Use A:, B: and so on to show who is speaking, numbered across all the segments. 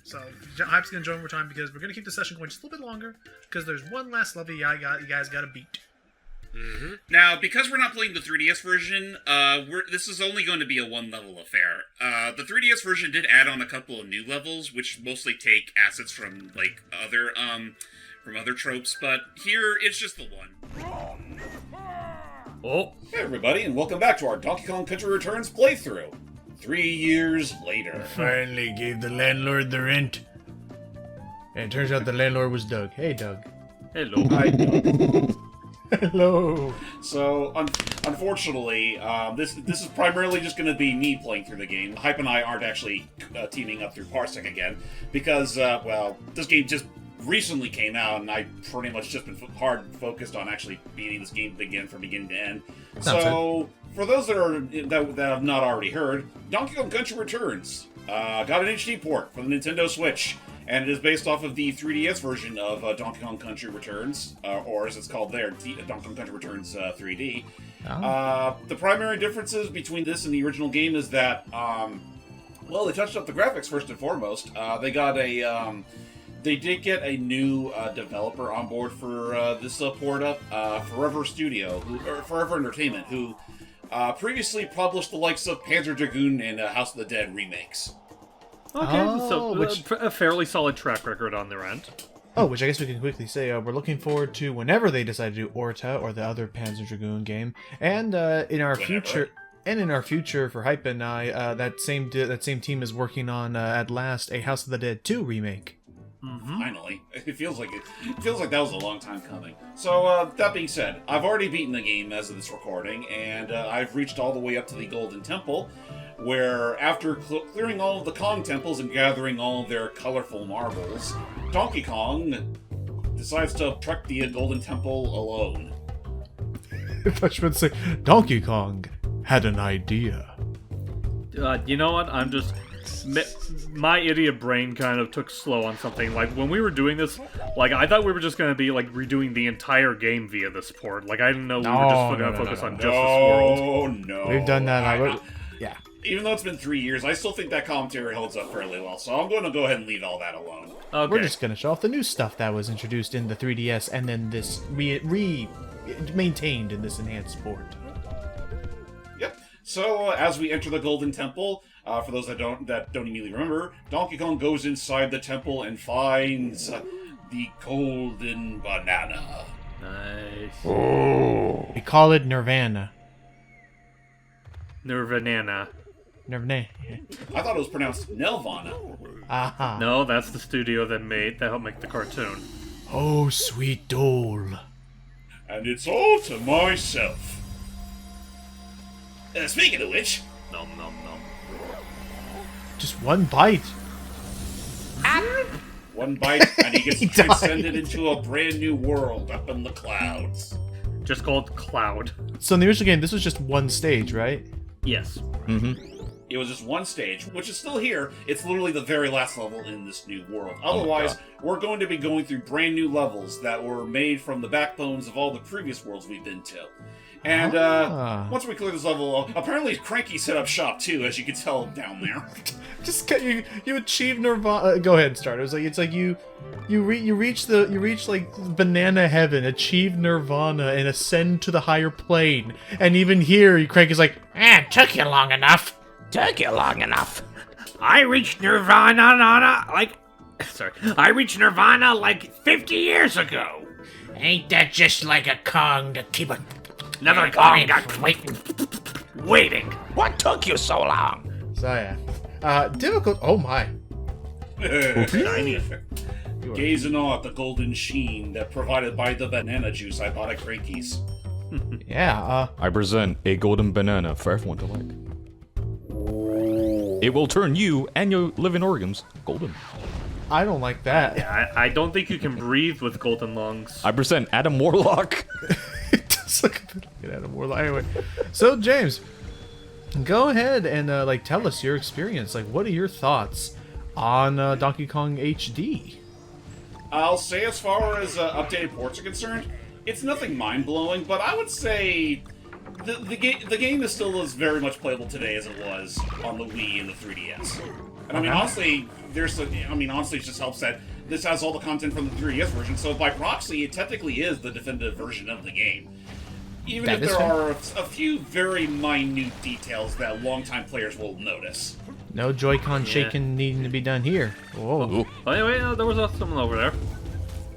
A: So Hype's going to join over time because we're going to keep the session going just a little bit longer you there's one last level you guys got to beat.
B: Mm-hmm. Now, because we're not playing the 3DS version, this is only going to be a one-level affair. The 3DS version did add on a couple of new levels, which mostly take assets from like other tropes, but here it's just the one.
C: Oh,
D: hey everybody, and welcome back to our Donkey Kong Country Returns playthrough. 3 years later.
A: Finally gave the landlord the rent. And it turns out the landlord was Doug. Hey, Doug.
C: hello.
D: Hi, Doug.
A: Hello.
D: So, unfortunately, this is primarily just going to be me playing through the game. Hype and I aren't actually teaming up through Parsec again, because, this game just recently came out, and I pretty much just been hard focused on actually beating this game again from beginning to end. So, for those that have not already heard, Donkey Kong Country Returns got an HD port for the Nintendo Switch. And it is based off of the 3DS version of Donkey Kong Country Returns, or as it's called there, Donkey Kong Country Returns 3D. Oh. The primary differences between this and the original game is that, they touched up the graphics first and foremost. They did get a new developer on board for this port up, Forever Entertainment, who previously published the likes of Panzer Dragoon and House of the Dead remakes.
C: Okay, so a fairly solid track record on their end.
A: Oh, which I guess we can quickly say we're looking forward to whenever they decide to do Orta or the other Panzer Dragoon game, and in our future for Hype and I, that same team is working on at last a House of the Dead 2 remake.
C: Mm-hmm.
D: Finally, it feels like that was a long time coming. So that being said, I've already beaten the game as of this recording, and I've reached all the way up to the Golden Temple, where after clearing all of the Kong temples and gathering all of their colorful marbles, Donkey Kong decides to trek the Golden Temple alone.
A: If I should say, Donkey Kong had an idea.
C: You know what? My idiot brain kind of took slow on something. Like, when we were doing this, like, I thought we were just going to be, like, redoing the entire game via this port. Like, I didn't know we were just going to focus on just this world.
D: Oh, no.
A: We've done that. Yeah.
D: Even though it's been 3 years, I still think that commentary holds up fairly well, so I'm going to go ahead and leave all that alone.
C: Okay.
A: We're just going to show off the new stuff that was introduced in the 3DS and then this maintained in this enhanced port.
D: Yep. So, as we enter the Golden Temple, for those that don't immediately remember, Donkey Kong goes inside the temple and finds the Golden Banana.
C: Nice.
A: Oh. We call it Nirvana.
C: Nirvana.
A: Nirvana.
D: I thought it was pronounced Nelvana.
A: Aha.
C: No, that's the studio that helped make the cartoon.
A: Oh, sweet doll.
D: And it's all to myself. Speaking of which...
C: Nom nom nom.
A: Just one bite.
D: One bite, and he gets transcended into a brand new world up in the clouds.
C: Just called Cloud.
A: So in the original game, this was just one stage, right?
C: Yes.
A: Mm-hmm.
D: It was just one stage, which is still here. It's literally the very last level in this new world. Otherwise, we're going to be going through brand new levels that were made from the backbones of all the previous worlds we've been to. And once we clear this level, apparently Cranky set up shop too, as you can tell down there.
A: Just you achieve Nirvana. Go ahead and start. It's like you reach like banana heaven, achieve Nirvana, and ascend to the higher plane. And even here, Cranky's like, it took you long enough.
E: I reached Nirvana I reached Nirvana like 50 years ago.
F: Ain't that just like a Kong to keep a...
E: Another Kong waiting.
F: What took you so long?
A: So yeah. Difficult. Oh my.
D: Shiny. Gaze in awe at the golden sheen that provided by the banana juice I bought at Cranky's.
A: Yeah.
G: I present a golden banana for everyone to like. It will turn you and your living organs golden.
A: I don't like that.
C: Yeah, I don't think you can breathe with golden lungs.
G: I present Adam Warlock.
A: It does look a bit like Adam Warlock. Anyway, so James, go ahead and tell us your experience. Like, what are your thoughts on Donkey Kong HD?
D: I'll say, as far as updated ports are concerned, it's nothing mind-blowing, but I would say the game is still as very much playable today as it was on the Wii and the 3DS. And I mean, honestly, I mean, honestly, it just helps that this has all the content from the 3DS version, so by proxy, it technically is the definitive version of the game. Even
A: That
D: if
A: is
D: there
A: fair.
D: are a few very minute details that longtime players will notice.
A: No Joy-Con shaking needing to be done here. Whoa.
G: Ooh.
C: Oh, anyway, there was someone over there.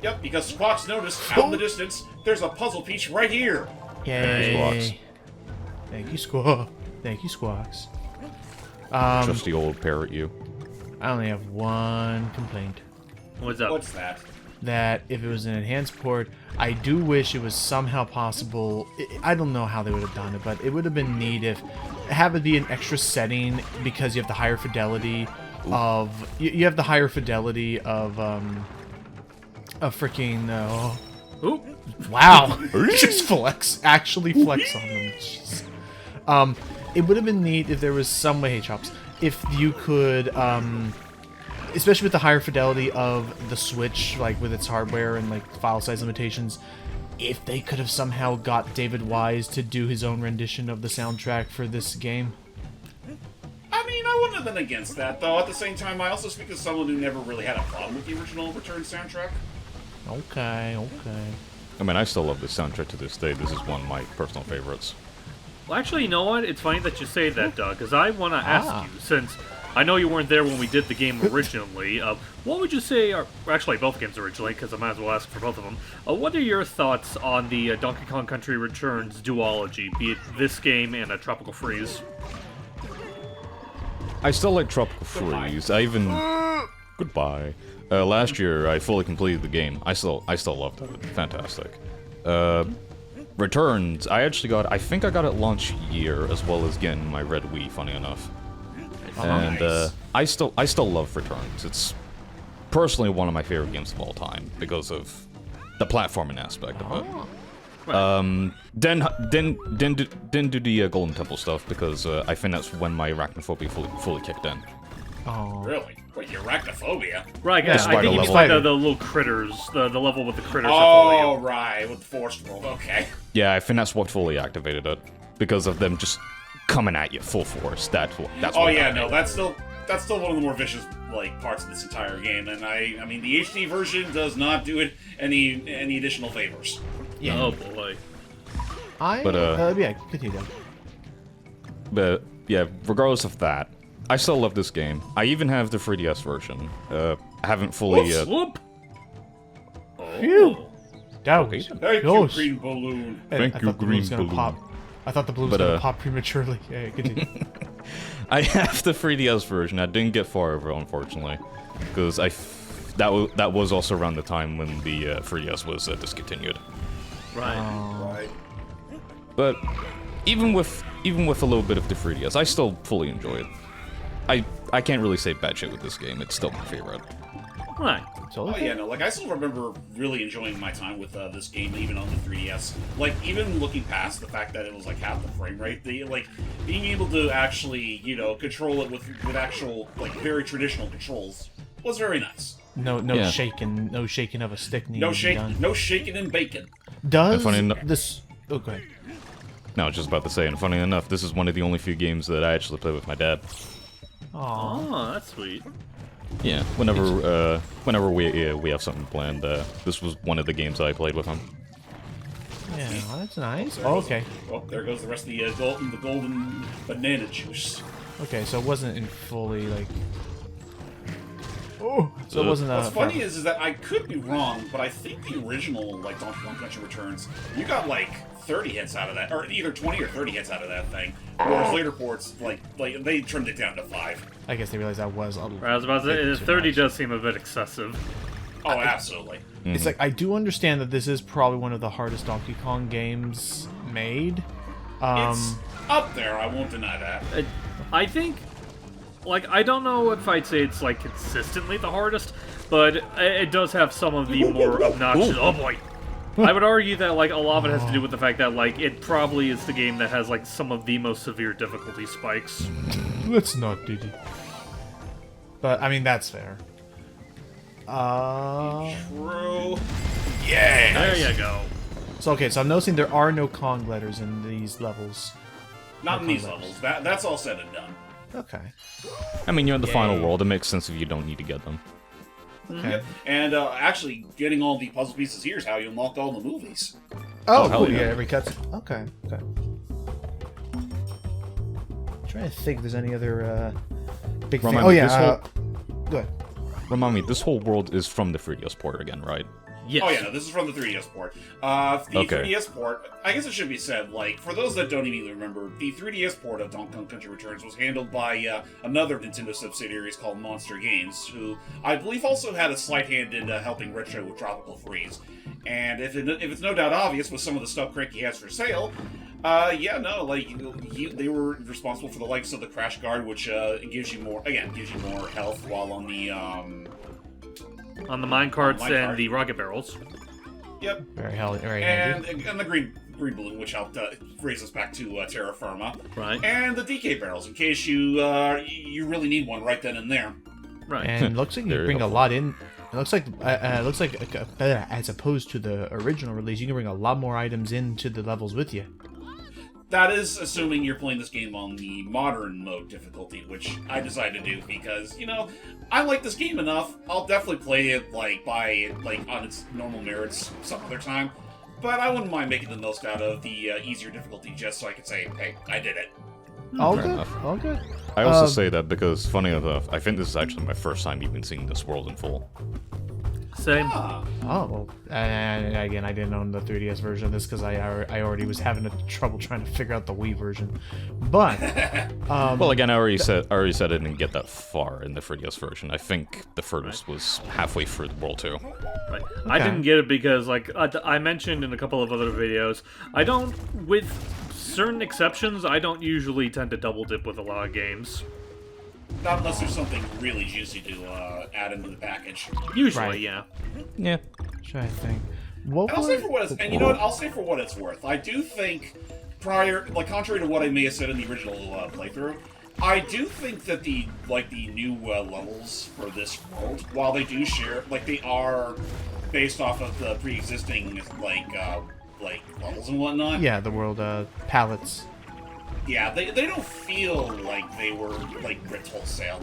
D: Yep, because Squawks noticed, out in the distance, there's a puzzle piece right here.
A: Yay.
G: Squawks.
A: Thank you, Squawk. Thank you, Squawks.
G: Trusty old parrot you.
A: I only have one complaint.
C: What's up?
D: What's that?
A: That if it was an enhanced port, I do wish it was somehow possible. I don't know how they would have done it, but it would have been neat if have it be an extra setting because you have the higher fidelity of you have the higher fidelity of freaking
C: Ooh.
A: wow just actually flex on them. Jeez. It would have been neat if there was some way, hey Chops, if you could especially with the higher fidelity of the Switch, like with its hardware and like file size limitations, if they could have somehow got David Wise to do his own rendition of the soundtrack for this game.
D: I mean, I wouldn't have been against that, though. At the same time, I also speak as someone who never really had a problem with the original Return soundtrack.
A: Okay.
G: I mean, I still love this soundtrack to this day. This is one of my personal favorites.
C: Well, actually, you know what? It's funny that you say that, Doug, because I want to ask you, since I know you weren't there when we did the game originally, what would you say are... Actually, both games originally, because I might as well ask for both of them. What are your thoughts on the Donkey Kong Country Returns duology, be it this game and Tropical Freeze?
G: I still like Tropical Freeze. I even... Goodbye. Last year, I fully completed the game. I still loved it. Fantastic. Returns, I think I got it launch year, as well as getting my Red Wii, funny enough. And
D: nice.
G: I still love Returns. It's personally one of my favorite games of all time because of the platforming aspect of it. Didn't do the Golden Temple stuff because I think that's when my arachnophobia fully kicked in.
A: Oh.
D: Really? Wait, your arachnophobia?
C: Right,
A: Yeah,
C: I
G: spider
C: think you mean
G: level.
C: like the little critters, the level with the critters. that
D: Oh,
C: follow you.
D: right, with the Force World, okay.
G: Yeah, I think that's what fully activated it because of them just coming at you full force. That's
D: Oh
G: what
D: yeah,
G: got
D: no,
G: me.
D: that's still one of the more vicious parts of this entire game, and I mean the HD version does not do it any additional favors.
A: Yeah.
C: Oh boy.
A: Yeah, continue.
G: But yeah, regardless of that, I still love this game. I even have the 3DS version. I haven't fully.
C: Whoop!
A: Phew.
C: Oh.
A: Down.
G: Okay.
D: Thank you,
A: Gosh.
D: Green Balloon.
G: Thank you, Green Balloon.
A: I thought the blue was
G: But,
A: gonna pop prematurely. Yeah, continue.
G: I have the 3DS version. I didn't get far over, unfortunately, because that was also around the time when the 3DS was discontinued.
C: Right.
D: Right.
G: But even with a little bit of the 3DS, I still fully enjoy it. I can't really say bad shit with this game. It's still my favorite.
C: Right.
A: So,
D: Oh yeah, no, I still remember really enjoying my time with this game, even on the 3DS. Even looking past the fact that it was half the frame rate, being able to actually, control it with actual very traditional controls was very nice.
A: no
G: Yeah.
A: shaking of a stick needed
D: No
A: to be done.
D: no shaking and bacon.
A: Does
G: funny enough-
A: this? Oh, go ahead.
G: No, I was just about to say, and funny enough, this is one of the only few games that I actually play with my dad.
A: Aw.
C: Oh, that's sweet.
G: Yeah, whenever we have something planned, this was one of the games I played with him.
A: Yeah, that's nice. Oh, okay.
D: Well, there goes the rest of the golden banana juice.
A: Okay, so it wasn't in fully Oh, so it wasn't.
D: What's funny is that I could be wrong, but I think the original Donkey Kong Country Returns, you got 30 hits out of that, or either 20 or 30 hits out of that thing. Whereas later ports, they trimmed it down to 5.
A: I guess they realized that was a
C: I was about to say,
A: bit too
C: 30
A: much.
C: does seem a bit excessive.
D: Oh, absolutely.
A: It's I do understand that this is probably one of the hardest Donkey Kong games made.
D: It's up there. I won't deny that.
C: I think, I don't know if I'd say it's consistently the hardest, but it does have some of the more obnoxious. Oh boy. I would argue that a lot of it has to do with the fact that it probably is the game that has some of the most severe difficulty spikes.
A: Let's not, Diddy. But I mean that's fair.
D: True.
C: There you go.
A: So okay, so I'm noticing there are no Kong letters in these levels.
D: Not in these
A: Okay.
D: levels. That's all said and done.
A: Okay.
G: I mean, you're in the final world. It makes sense if you don't need to get them.
A: Okay.
D: And actually, getting all the puzzle pieces here is how you unlock all the movies.
A: Oh,
G: hell
A: cool.
G: yeah.
A: Yeah, every cutscene. Okay. Okay. Trying to think if there's any other big thing.
G: Remind
A: Oh
G: me,
A: yeah.
G: this
A: Go ahead.
G: Remind me, this whole world is from the 3DS port again, right?
C: Yes.
D: Oh yeah, no, this is from the 3DS port. The
G: Okay.
D: 3DS port, I guess it should be said, like, for those that don't immediately remember, the 3DS port of Donkey Kong Country Returns was handled by another Nintendo subsidiary called Monster Games, who I believe also had a slight hand in helping Retro with Tropical Freeze. And if it's no doubt obvious with some of the stuff Cranky has for sale, they were responsible for the likes of the Crash Guard, which gives you more health while on the
C: On the minecarts
D: minecart.
C: and the rocket barrels.
D: Yep.
A: Very handy.
D: And the green balloon, which helped raise us back to terra firma.
C: Right.
D: And the DK barrels, in case you really need one right then and there.
C: Right.
A: And it looks like you
G: Very
A: bring a
G: helpful.
A: lot in. It looks like as opposed to the original release, you can bring a lot more items into the levels with you.
D: That is assuming you're playing this game on the modern mode difficulty, which I decided to do because, I like this game enough. I'll definitely play it on its normal merits some other time. But I wouldn't mind making the most out of the easier difficulty just so I could say, hey, I did it.
A: All
G: Fair
A: good.
G: enough.
A: All good.
G: I also say that because, funny enough, I think this is actually my first time even seeing this world in full.
C: Same.
D: Ah,
A: Oh well. Again, I didn't own the 3DS version of this because I already was having trouble trying to figure out the Wii version. But
G: Well, again, I already said I didn't get that far in the 3DS version. I think the furthest was halfway through the world too.
C: Right. I
A: Okay.
C: didn't get it because, like, I mentioned in a couple of other videos, I don't, with certain exceptions, I don't usually tend to double dip with a lot of games.
D: not unless there's something really juicy to add into the package.
C: Usually,
A: Right.
C: yeah.
G: Yeah.
A: trying to think. What
D: And I'll
A: was-
D: say for what it's, and you know what? I'll say for what it's worth. I do think, contrary to what I may have said in the original playthrough, I do think that the new levels for this world, while they do share, they are based off of the pre-existing levels and whatnot.
A: Yeah, the world palettes.
D: Yeah, they don't feel like they were ripped wholesale.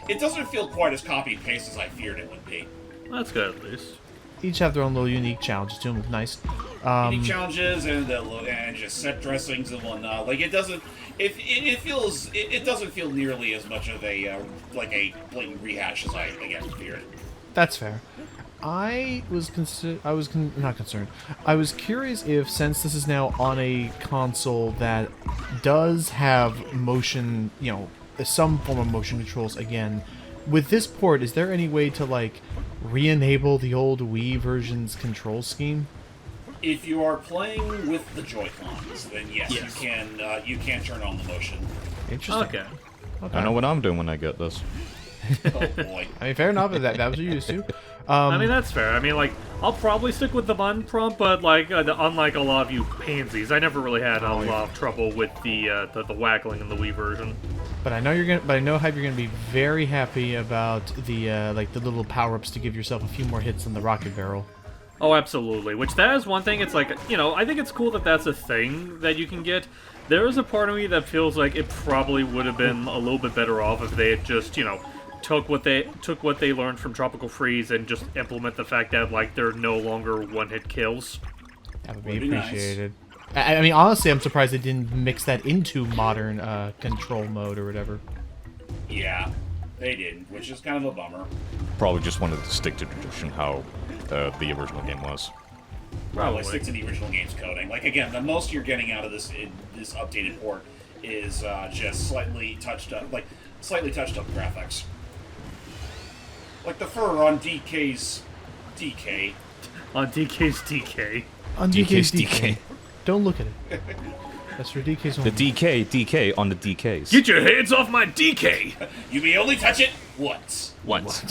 D: It doesn't feel quite as copy and paste as I feared it would be.
C: That's good, at least.
A: Each have their own little unique challenges to them. Look nice.
D: Unique challenges and just set dressings and whatnot. It doesn't. It doesn't feel nearly as much of a blatant rehash as I feared.
A: That's fair. I was not concerned. I was curious if, since this is now on a console that does have motion, some form of motion controls again, with this port, is there any way to re-enable the old Wii version's control scheme?
D: If you are playing with the Joy-Cons, then yes. You can turn on the motion.
A: Interesting.
C: Okay.
G: I know what I'm doing when I get this.
D: Oh boy.
A: I mean, fair enough. That was what you used to.
C: I mean, that's fair. I mean, I'll probably stick with the button prompt, but, unlike a lot of you pansies, I never really had a lot of trouble with the waggling in the Wii version.
A: But I know I know how you're gonna be very happy about the the little power-ups to give yourself a few more hits on the rocket barrel.
C: Oh, absolutely. Which, that is one thing, it's I think it's cool that that's a thing that you can get. There is a part of me that feels like it probably would have been a little bit better off if they had just, took what they learned from Tropical Freeze and just implement the fact that, they're no longer one-hit kills.
A: That would be
D: Would be nice.
A: appreciated. I mean, honestly, I'm surprised they didn't mix that into modern control mode or whatever.
D: Yeah, they didn't, which is kind of a bummer.
G: Probably just wanted to stick to tradition how the original game was.
D: Probably stick to the original game's coding. Again, the most you're getting out of this updated port is just slightly touched up graphics. Like the fur on DK's DK.
C: On DK's DK.
A: On
G: DK's
A: DK's
G: DK.
A: DK. Don't look at it. That's for DK's
G: The
A: only.
G: DK on the DKs.
C: Get your hands off my DK!
D: You may only touch it once.
G: Once.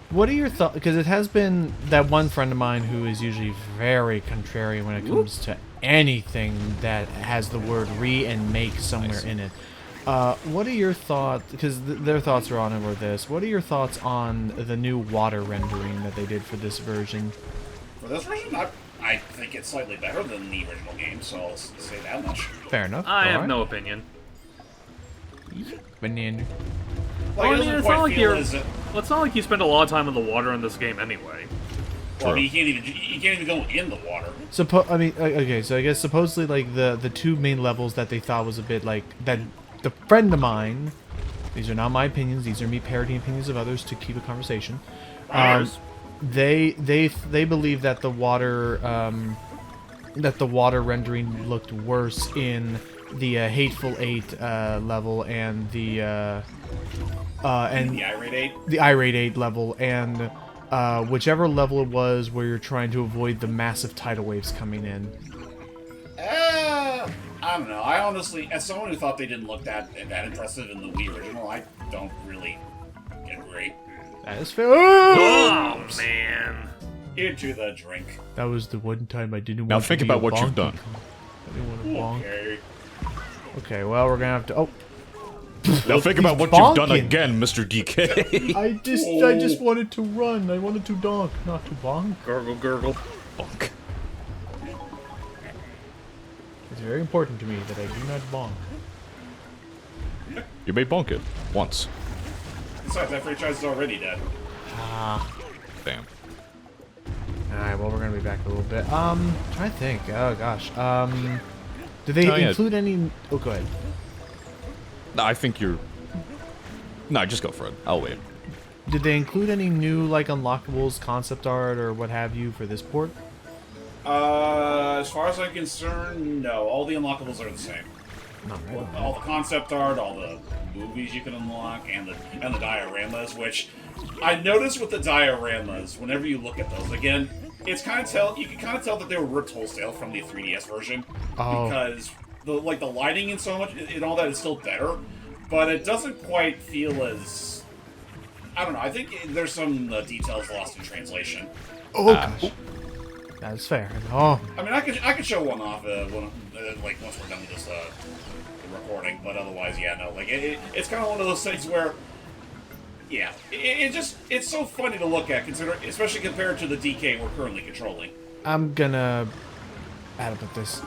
A: What are your thoughts? Because it has been that one friend of mine who is usually very contrary when it comes to anything that has the word re and make somewhere in it. What are your thoughts? Because their thoughts are on it or this. What are your thoughts on the new water rendering that they did for this version?
D: For this version, I think it's slightly better than the original game, so I'll say that much.
A: Fair enough.
C: I have
A: Alright.
C: no opinion.
A: Banana.
D: Like,
C: Well, I
D: it
C: mean,
D: doesn't
C: it's
D: quite
C: not like
D: feel
C: you're.
D: as-
C: Well, it's not like you spend a lot of time in the water in this game anyway.
D: Well, I mean, you can't even go in the water.
A: Okay, so I guess supposedly like the two main levels that they thought was a bit like that. The friend of mine, these are not my opinions. These are me parodying opinions of others to keep a conversation. They believe that the water rendering looked worse in the Hateful Eight level and the
D: The Irate 8?
A: the Irate 8 level and whichever level it was where you're trying to avoid the massive tidal waves coming in.
D: I don't know. I honestly, as someone who thought they didn't look that impressive in the Wii original, I don't really agree.
A: That is fair.
C: Oh man.
D: Into the drink.
A: That was the one time I didn't want
G: Now
A: to
G: think
A: be
G: about
A: a
G: what you've
A: bonky
G: done.
A: Kong. I didn't want to bonk.
D: Okay.
A: Okay, well, we're gonna have to. Oh,
G: Now think about what
A: He's
G: you've done
A: bonking.
G: again, Mr. DK.
A: I just wanted to run. I wanted to donk, not to bonk.
C: Gurgle, gurgle.
G: Bonk.
A: It's very important to me that I do not bonk.
G: You may bonk it once.
D: Besides, that franchise is already dead.
G: Damn.
A: Alright, well, we're gonna be back a little bit. Trying to think. Oh gosh. Did they
G: Oh, yeah.
A: include any? Oh, go ahead.
G: No, I think you're. No, just go for it. I'll wait.
A: Did they include any new like unlockables, concept art, or what have you for this port?
D: As far as I'm concerned, no. All the unlockables are the same.
A: Not really.
D: All the concept art, all the movies you can unlock, and the dioramas, which I noticed with the dioramas, whenever you look at those again, it's you can kind of tell that they were ripped wholesale from the 3DS version.
A: Oh.
D: Because the lighting and so much and all that is still better, but it doesn't quite feel as, I don't know, I think there's some details lost in translation.
A: Oh gosh. That is fair. Oh.
D: I mean, I could show one off like once we're done with this recording, but otherwise, yeah, no. Like it's kind of one of those things where, yeah, it's so funny to look at, especially compared to the DK we're currently controlling.
A: I'm gonna. How to put this?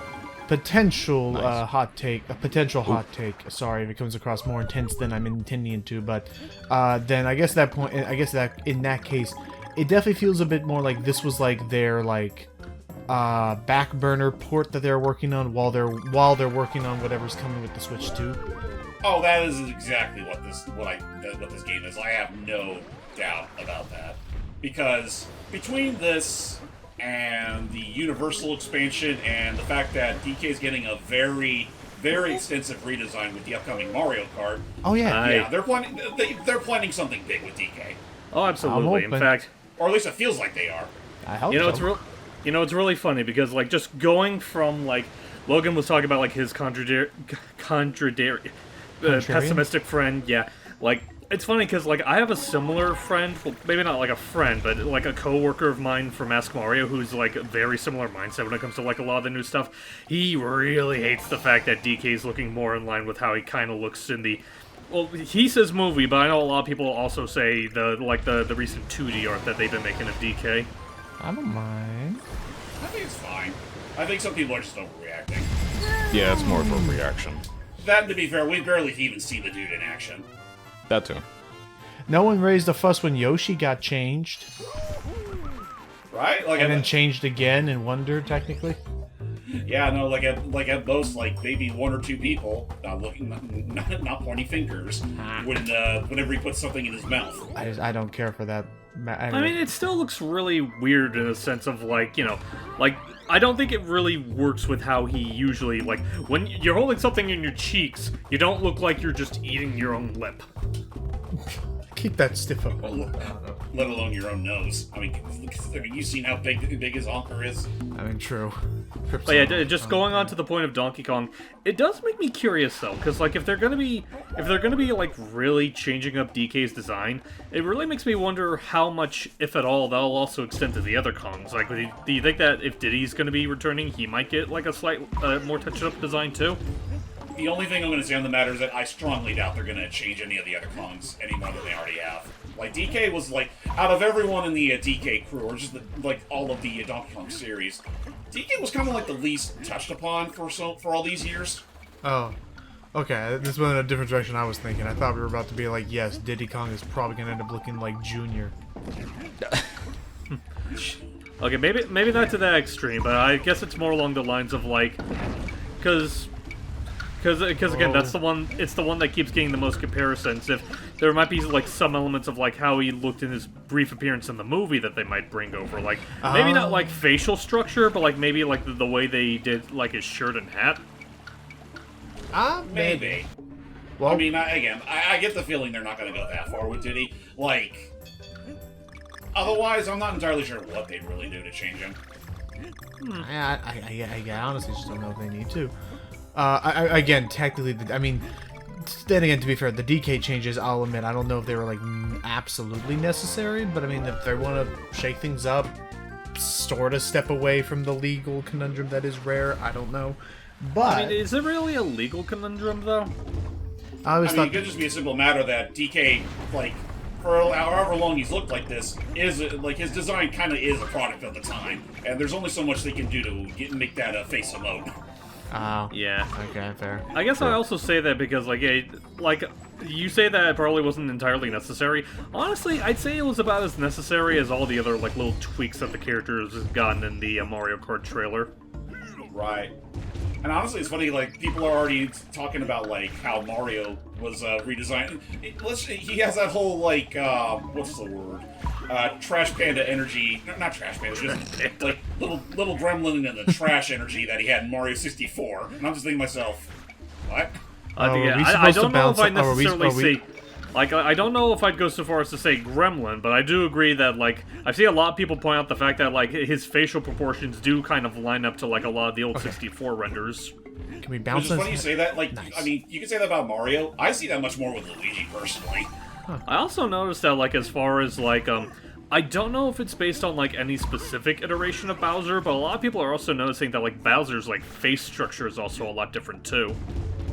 A: Potential
G: Nice.
A: hot take. A potential hot take. Sorry if it comes across more intense than I'm intending to, but then I guess that point. I guess that in that case, it definitely feels a bit more like this was like their like back burner port that they're working on while they're working on whatever's coming with the Switch 2.
D: Oh, that is exactly what this game is. I have no doubt about that, because between this and the Universal expansion and the fact that DK is getting a very, very extensive redesign with the upcoming Mario Kart,
A: Oh yeah.
D: yeah, they're planning something big with DK,
C: Oh, absolutely. In
A: hoping.
C: fact,
D: or at least it feels like they are.
A: I hope
C: you know,
A: so.
C: it's really funny because like just going from like Logan was talking about like his pessimistic friend, yeah. Like it's funny because like I have a similar friend, well, maybe not like a friend, but like a coworker of mine from Ask Mario who's like a very similar mindset when it comes to like a lot of the new stuff. He really hates the fact that DK is looking more in line with how he kind of looks in the. Well, he says movie, but I know a lot of people also say the recent 2D art that they've been making of DK.
A: I don't mind.
D: I think it's fine. I think some people are just overreacting.
G: Yeah, it's more of a reaction.
D: That, to be fair, we barely even see the dude in action.
G: That too.
A: No one raised a fuss when Yoshi got changed,
D: Right? Like,
A: and then changed again in Wonder, technically.
D: yeah, no, like at most, like maybe one or two people not pointing fingers whenever he puts something in his mouth.
A: I don't care for that.
C: I mean, it still looks really weird in a sense of like, you know, like I don't think it really works with how he usually like when you're holding something in your cheeks, you don't look like you're just eating your own lip.
A: keep that stiff up.
D: Let alone your own nose. I mean, you've seen how big his honker is.
A: I mean, true.
C: But yeah, just going on to the point of Donkey Kong, it does make me curious though, because like if they're gonna be like really changing up DK's design, it really makes me wonder how much, if at all, that'll also extend to the other Kongs. Like, do you think that if Diddy's gonna be returning, he might get like a slight more touched up design too?
D: The only thing I'm going to say on the matter is that I strongly doubt they're going to change any of the other Kongs any more than they already have. Like, DK was like, out of everyone in the DK crew, or just like all of the Donkey Kong series, DK was kind of like the least touched upon for all these years.
A: Oh. Okay, this went in a different direction I was thinking. I thought we were about to be like, yes, Diddy Kong is probably gonna end up looking like Junior.
C: Okay, maybe not to that extreme, but I guess it's more along the lines of like, because again, that's the one. It's the one that keeps getting the most comparisons. If there might be like some elements of like how he looked in his brief appearance in the movie that they might bring over, like maybe not like facial structure, but like maybe like the way they did like his shirt and hat.
D: Maybe. Well, I mean, I get the feeling they're not going to go that far with Diddy. Like, otherwise, I'm not entirely sure what they'd really do to change him.
A: I honestly just don't know if they need to. Again, technically, I mean, then again, to be fair, the DK changes, I'll admit, I don't know if they were, like, absolutely necessary, but I mean, if they want to shake things up, sort of step away from the legal conundrum that is Rare, I don't know. But
C: I mean, is it really a legal conundrum, though?
A: I
D: mean, it could just be a simple matter that DK, like, for however long he's looked like this, is like his design kind of is a product of the time, and there's only so much they can do to make that a face emote.
A: Oh.
C: Yeah.
A: Okay, fair.
C: I guess I also say that because, like, you say that it probably wasn't entirely necessary. Honestly, I'd say it was about as necessary as all the other, like, little tweaks that the characters have gotten in the Mario Kart trailer.
D: Right. And honestly, it's funny, like, people are already talking about, like, how Mario was redesigned. He has that whole, like, what's the word? Trash Panda energy. Not Trash Panda, just, like, little gremlin in the trash energy that he had in Mario 64. And I'm just thinking to myself, what?
C: I don't know if I necessarily say... Like, I don't know if I'd go so far as to say gremlin, but I do agree that, like, I've seen a lot of people point out the fact that, like, his facial proportions do kind of line up to, like, a lot of the old 64 renders.
A: Can we bounce
D: Which is funny you say that. Like,
A: nice.
D: I mean, you can say that about Mario. I see that much more with Luigi, personally.
C: I also noticed that, like, as far as, like, I don't know if it's based on, like, any specific iteration of Bowser, but a lot of people are also noticing that, like, Bowser's, like, face structure is also a lot different, too.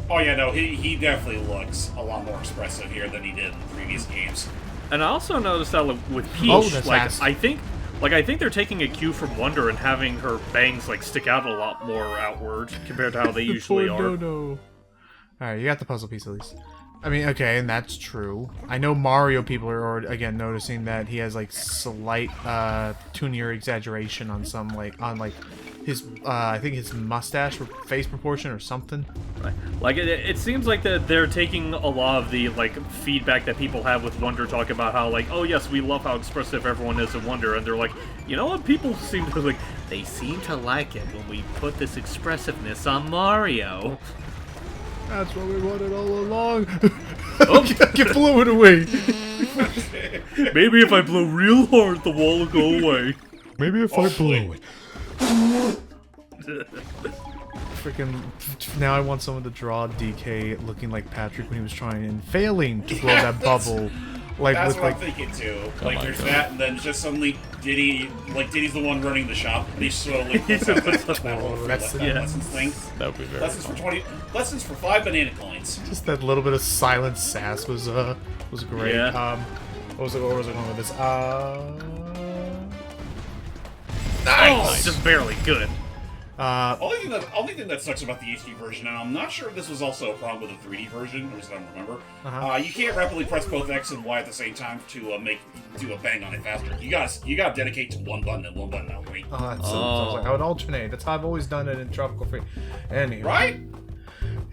D: Oh yeah, no, he definitely looks a lot more expressive here than he did in the previous games.
C: And I also noticed that with Peach,
A: that's
C: like,
A: fast.
C: I think they're taking a cue from Wonder and having her bangs, like, stick out a lot more outward compared to how they usually are.
A: No. Alright, you got the puzzle piece at least. I mean, okay, and that's true. I know Mario people are already, again, noticing that he has, like, slight, tunier exaggeration on some, like, his, I think his mustache or face proportion or something.
C: Right. Like, it seems like that they're taking a lot of the, like, feedback that people have with Wonder, talk about how, like, oh yes, we love how expressive everyone is in Wonder, and they're like, you know what, people seem to, like, they seem to like it when we put this expressiveness on Mario.
A: That's what we wanted all along. Oh, get blow it away.
C: Maybe if I blow real hard, the wall will go away.
A: Maybe if I blow it. Freaking! Now I want someone to draw DK looking like Patrick when he was trying and failing to blow that bubble. Like
D: That's
A: with
D: what
A: like.
D: I'm thinking too. Like there's that, and then just suddenly Diddy's the one running the shop, and he slowly puts out that whole lessons thing.
G: That would be very
D: Lessons for 5 banana coins.
A: Just that little bit of silent sass was great.
C: Yeah.
A: What was I going with this?
C: Nice! Oh, just barely good.
D: Only thing that sucks about the HD version, and I'm not sure if this was also a problem with the 3D version, or I don't remember. You can't rapidly press both X and Y at the same time to do a bang on it faster. You gotta dedicate to one button and one button only.
A: Sounds like I would alternate. That's how I've always done it in Tropical Freeze. Anyway.
D: Right?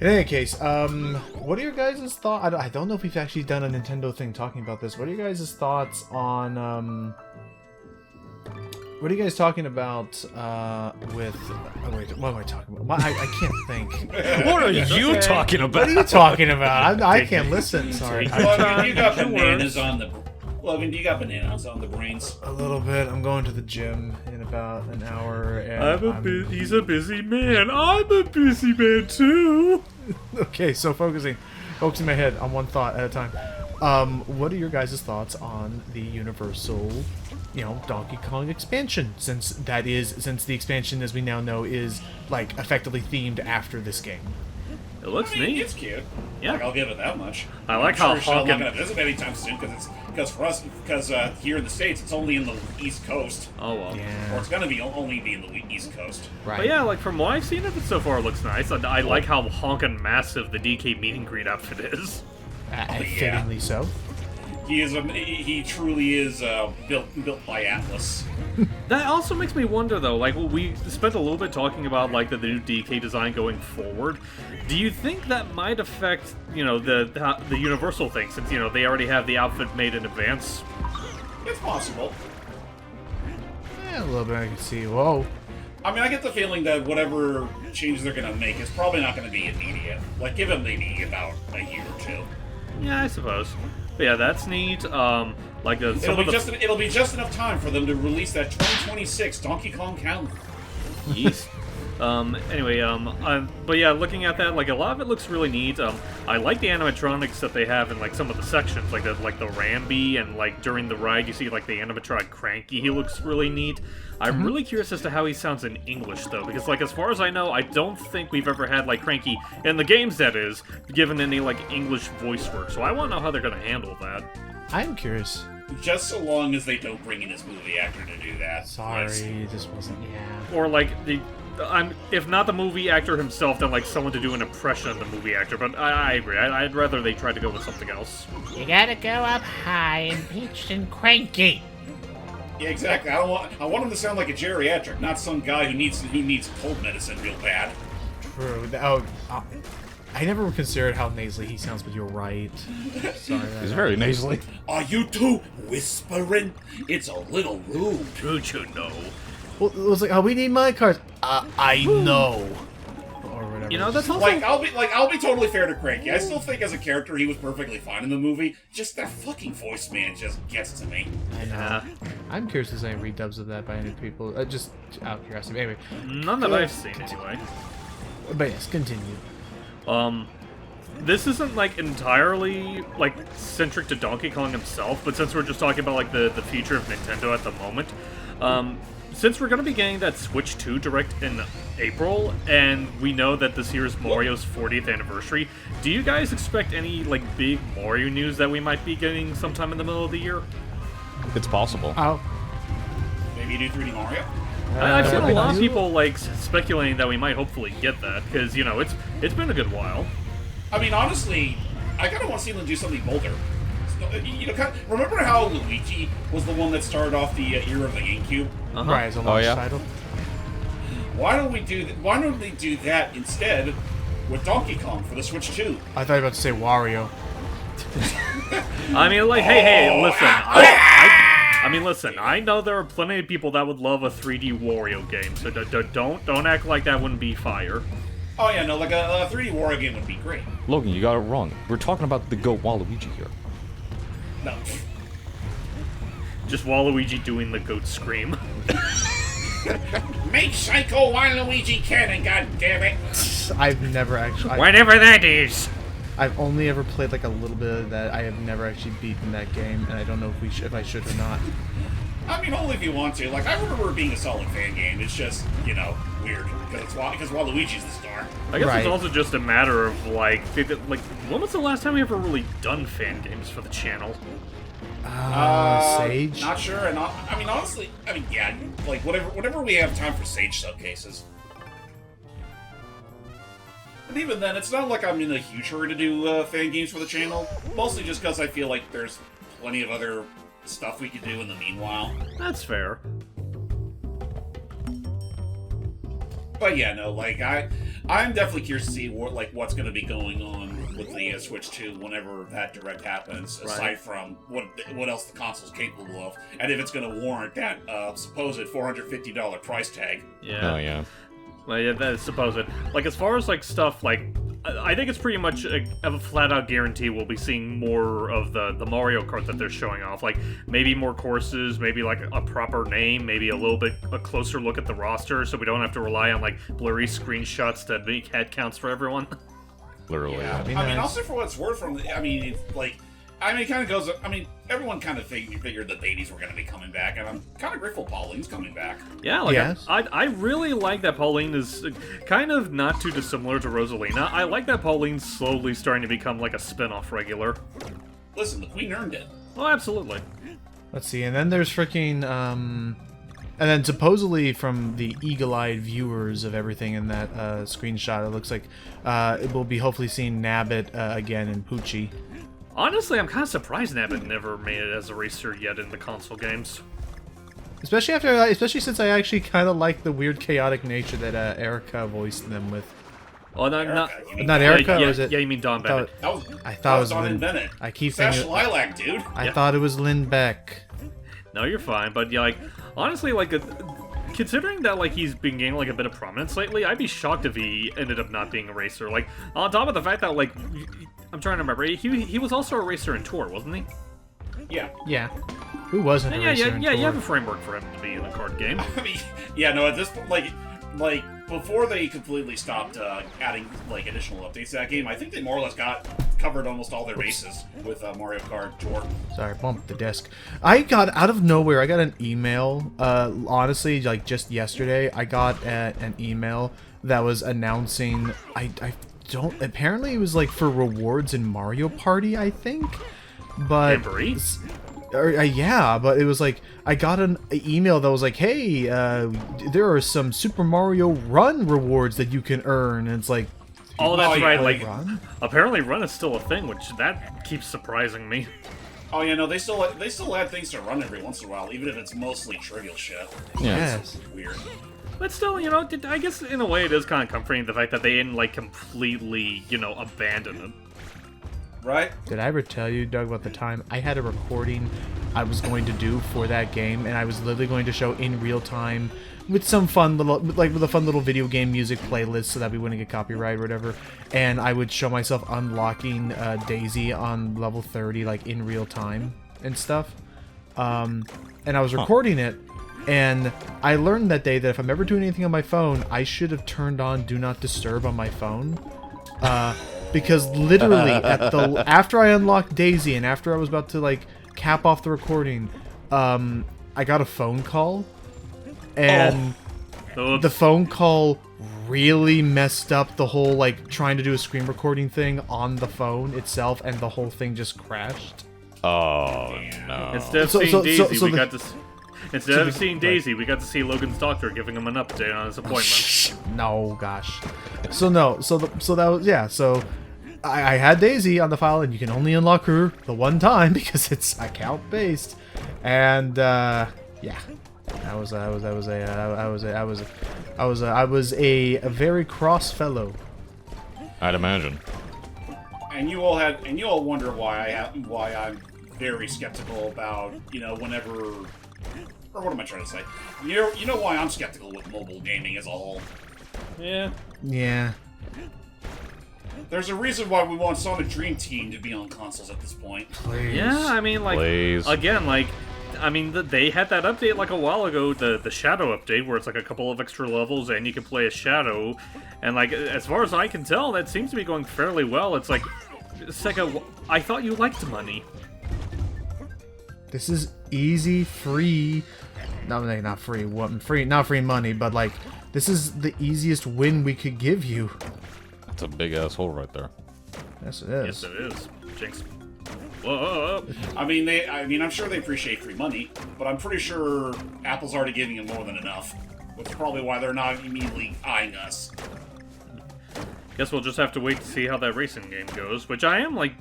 A: In any case, what are your guys' thoughts? I don't know if we've actually done a Nintendo thing talking about this. What are your guys' thoughts on, what are you guys talking about, with... Oh, wait, what am I talking about? I can't think.
G: What are you talking about?
A: What are you talking about? I can't listen, sorry.
D: Well, you got bananas on the... Logan, do you got bananas on the brains?
A: A little bit. I'm going to the gym in about an hour, and
C: he's a busy man. I'm a busy man, too.
A: Okay, so focusing my head on one thought at a time. What are your guys' thoughts on the Universal, Donkey Kong expansion? Since the expansion, as we now know, is like effectively themed after this game.
C: It looks
D: I mean,
C: neat.
D: it's cute.
C: Yeah.
D: Like, I'll give it that much.
C: I like
D: I'm
C: how
D: sure she's not
C: honkin'-
D: going to visit anytime soon because here in the States it's only in the East Coast.
C: Oh well.
D: Or
A: Yeah.
D: it's going to be only be in the East Coast.
A: Right.
C: But yeah, like from what I've seen of it so far, it looks nice. I like how honkin' massive the DK meet and greet outfit is.
A: Fittingly so.
D: He truly is built by Atlas.
C: That also makes me wonder, though. Like, we spent a little bit talking about like the new DK design going forward. Do you think that might affect, the Universal thing, since they already have the outfit made in advance?
D: It's possible.
A: Yeah, a little bit I can see. Whoa.
D: I mean, I get the feeling that whatever changes they're going to make is probably not going to be immediate. Like, give them maybe about a year or two.
C: Yeah, I suppose. But yeah, that's neat.
D: It'll be just enough time for them to release that 2026 Donkey Kong calendar.
C: Yeast. But yeah, looking at that, like a lot of it looks really neat. I like the animatronics that they have in like some of the sections, like the Rambi, and like during the ride you see like the animatronic Cranky. He looks really neat. I'm really curious as to how he sounds in English though, because like as far as I know, I don't think we've ever had like Cranky in the games, that is, given any like English voice work. So I want to know how they're gonna handle that.
A: I'm curious.
D: Just so long as they don't bring in his movie actor to do that.
A: Sorry, this wasn't. Yeah.
C: Or like if not the movie actor himself, then like someone to do an impression of the movie actor. But I agree. I'd rather they try to go with something else.
F: You gotta go up high and pitched and cranky.
D: Yeah, exactly. I want him to sound like a geriatric, not some guy who needs cold medicine real bad.
A: True. I never considered how nasally he sounds, but you're right. Sorry.
G: He's very nasally.
D: Are you two whispering? It's a little rude.
C: Don't you know?
A: Well, it was like, oh, we need my cards. I know. Or whatever.
C: That's also...
D: I'll be totally fair to Cranky. I still think as a character he was perfectly fine in the movie. Just that fucking voice, man, just gets to me.
A: I know. I'm curious if there's any redubs of that by any people. Just out of curiosity. Anyway.
C: None that I've seen, anyway.
A: But yes, continue.
C: This isn't like entirely like centric to Donkey Kong himself, but since we're just talking about like the future of Nintendo at the moment, since we're gonna be getting that Switch 2 Direct in April, and we know that this year is Mario's 40th anniversary, do you guys expect any like big Mario news that we might be getting sometime in the middle of the year?
G: It's possible.
A: Oh.
D: Maybe you do 3D Mario?
C: I've seen a lot of people like speculating that we might hopefully get that, because it's been a good while.
D: I mean, honestly, I kind of want to see them do something bolder. Remember how Luigi was the one that started off the era of the GameCube?
A: Right, as a launch
G: yeah.
A: title.
D: Why don't they do that instead with Donkey Kong for the Switch 2?
A: I thought you were about to say Wario.
C: I mean, like, hey, listen. I mean, listen. I know there are plenty of people that would love a 3D Wario game, so don't act like that wouldn't be fire.
D: Oh yeah, no, like a 3D Wario game would be great.
G: Logan, you got it wrong. We're talking about the GOAT Waluigi here.
D: No.
C: Just Waluigi doing the goat scream.
D: Make Psycho Waluigi canon, goddammit!
A: I've never actually.
E: Whatever that is.
A: I've only ever played like a little bit of that. I have never actually beaten that game, and I don't know if I should or not.
D: I mean, only if you want to. Like, I remember it being a solid fan game. It's just, weird because Waluigi's the star.
C: I guess
A: Right.
C: it's also just a matter of like when was the last time we ever really done fan games for the channel?
A: Sage.
D: Not sure, and I mean, honestly, yeah, like whatever we have time for Sage showcases. And even then, it's not like I'm in a huge hurry to do fan games for the channel. Mostly just because I feel like there's plenty of other stuff we could do in the meanwhile.
C: That's fair.
D: But yeah, no, like I'm definitely curious to see what's going to be going on with the Switch 2 whenever that Direct happens. Aside from what else the console's capable of, and if it's going to warrant that supposed $450 price tag.
C: Yeah.
G: Oh, yeah.
C: Well, yeah, that is supposed. Like, as far as, like, stuff, like, I think it's pretty much a flat-out guarantee we'll be seeing more of the Mario Kart that they're showing off. Like, maybe more courses, maybe, like, a proper name, maybe a closer look at the roster, so we don't have to rely on, like, blurry screenshots to make head counts for everyone.
G: Literally.
D: Yeah,
A: That'd be
D: I mean,
A: nice.
D: also for what it's worth, I mean, it kind of goes. I mean, everyone kind of figured the babies were going to be coming back, and I'm kind of grateful Pauline's coming back.
C: Yeah, like
A: Yes.
C: I really like that Pauline is kind of not too dissimilar to Rosalina. I like that Pauline's slowly starting to become like a spin-off regular.
D: Listen, the Queen earned it.
C: Oh, absolutely.
A: Let's see, and then there's freaking, and then supposedly from the eagle-eyed viewers of everything in that screenshot, it looks like it will be hopefully seeing Nabbit again in Poochie.
C: Honestly, I'm kind of surprised Nabbit never made it as a racer yet in the console games.
A: Especially since I actually kind of like the weird chaotic nature that Erica voiced them with.
C: Oh, not
A: Erica,
C: yeah,
A: or is it?
C: Yeah, you mean Don Bennett.
A: I thought it was
D: Don
A: Lynn
D: Bennett.
A: I keep
D: Sash
A: thinking.
D: Lilac, dude.
A: I thought it was Lynn Beck.
C: No, you're fine, but yeah, like honestly, like considering that like he's been gaining like a bit of prominence lately, I'd be shocked if he ended up not being a racer. Like on top of the fact that like I'm trying to remember, he was also a racer in Tour, wasn't he?
D: Yeah.
A: Yeah. Who wasn't a
C: Yeah,
A: racer
C: yeah,
A: in
C: yeah. You
A: Tour?
C: have a framework for him to be in a card game.
D: I mean, yeah, no, at this point, like before they completely stopped adding like additional updates to that game, I think they more or less covered almost all their bases with Mario Kart Tour.
A: Sorry, bumped the desk. I got out of nowhere. I got an email. Honestly, like just yesterday, I got an email that was announcing. I don't. Apparently, it was like for rewards in Mario Party. I think, but.
C: Jamboree?
A: Yeah, but it was like I got an email that was like, "Hey, there are some Super Mario Run rewards that you can earn." And it's like,
C: Oh, that's right.
A: play
C: Like
A: Run?
C: apparently, Run is still a thing, which that keeps surprising me.
D: Oh yeah, no, they still add things to run every once in a while, even if it's mostly trivial shit.
G: Yeah.
A: Yes.
D: It's weird.
C: But still, you know, I guess in a way it is kind of comforting the fact that they didn't like completely, you know, abandon it.
D: Right?
A: Did I ever tell you, Doug, about the time I had a recording I was going to do for that game, and I was literally going to show in real time with some fun little, like with a fun little video game music playlist so that we wouldn't get copyright or whatever, and I would show myself unlocking Daisy on level 30, like in real time and stuff. And I was recording it, and I learned that day that if I'm ever doing anything on my phone, I should have turned on Do Not Disturb on my phone. Because literally, after I unlocked Daisy and after I was about to like cap off the recording, I got a phone call, and the phone call really messed up the whole like trying to do a screen recording thing on the phone itself, and the whole thing just crashed.
G: Oh no.
C: Instead of seeing Daisy, we got to. Instead of seeing Daisy, we got to see Logan's doctor giving him an update on his appointment.
A: No, gosh. So that was, yeah. So I had Daisy on the file, and you can only unlock her the one time because it's account based, and yeah. I was a very cross fellow.
G: I'd imagine.
D: And you all wonder why I'm very skeptical about, you know, whenever, or what am I trying to say? You know why I'm skeptical with mobile gaming as a whole.
C: Yeah.
A: Yeah.
D: There's a reason why we want Sonic Dream Team to be on consoles at this point.
A: Please.
C: Yeah, I mean, like,
G: Please.
C: again, like, I mean, they had that update like a while ago, the Shadow update, where it's like a couple of extra levels and you can play a Shadow, and like, as far as I can tell, that seems to be going fairly well. It's like, Sega, I thought you liked money.
A: This is easy, free. No, not free. Not free money, but like, this is the easiest win we could give you.
G: That's a big ass hole right there.
A: Yes, it is.
C: Yes, it is. Jinx. Whoa.
D: I mean, I'm sure they appreciate free money, but I'm pretty sure Apple's already giving them more than enough, which is probably why they're not immediately eyeing us.
C: Guess we'll just have to wait to see how that racing game goes, which I am, like,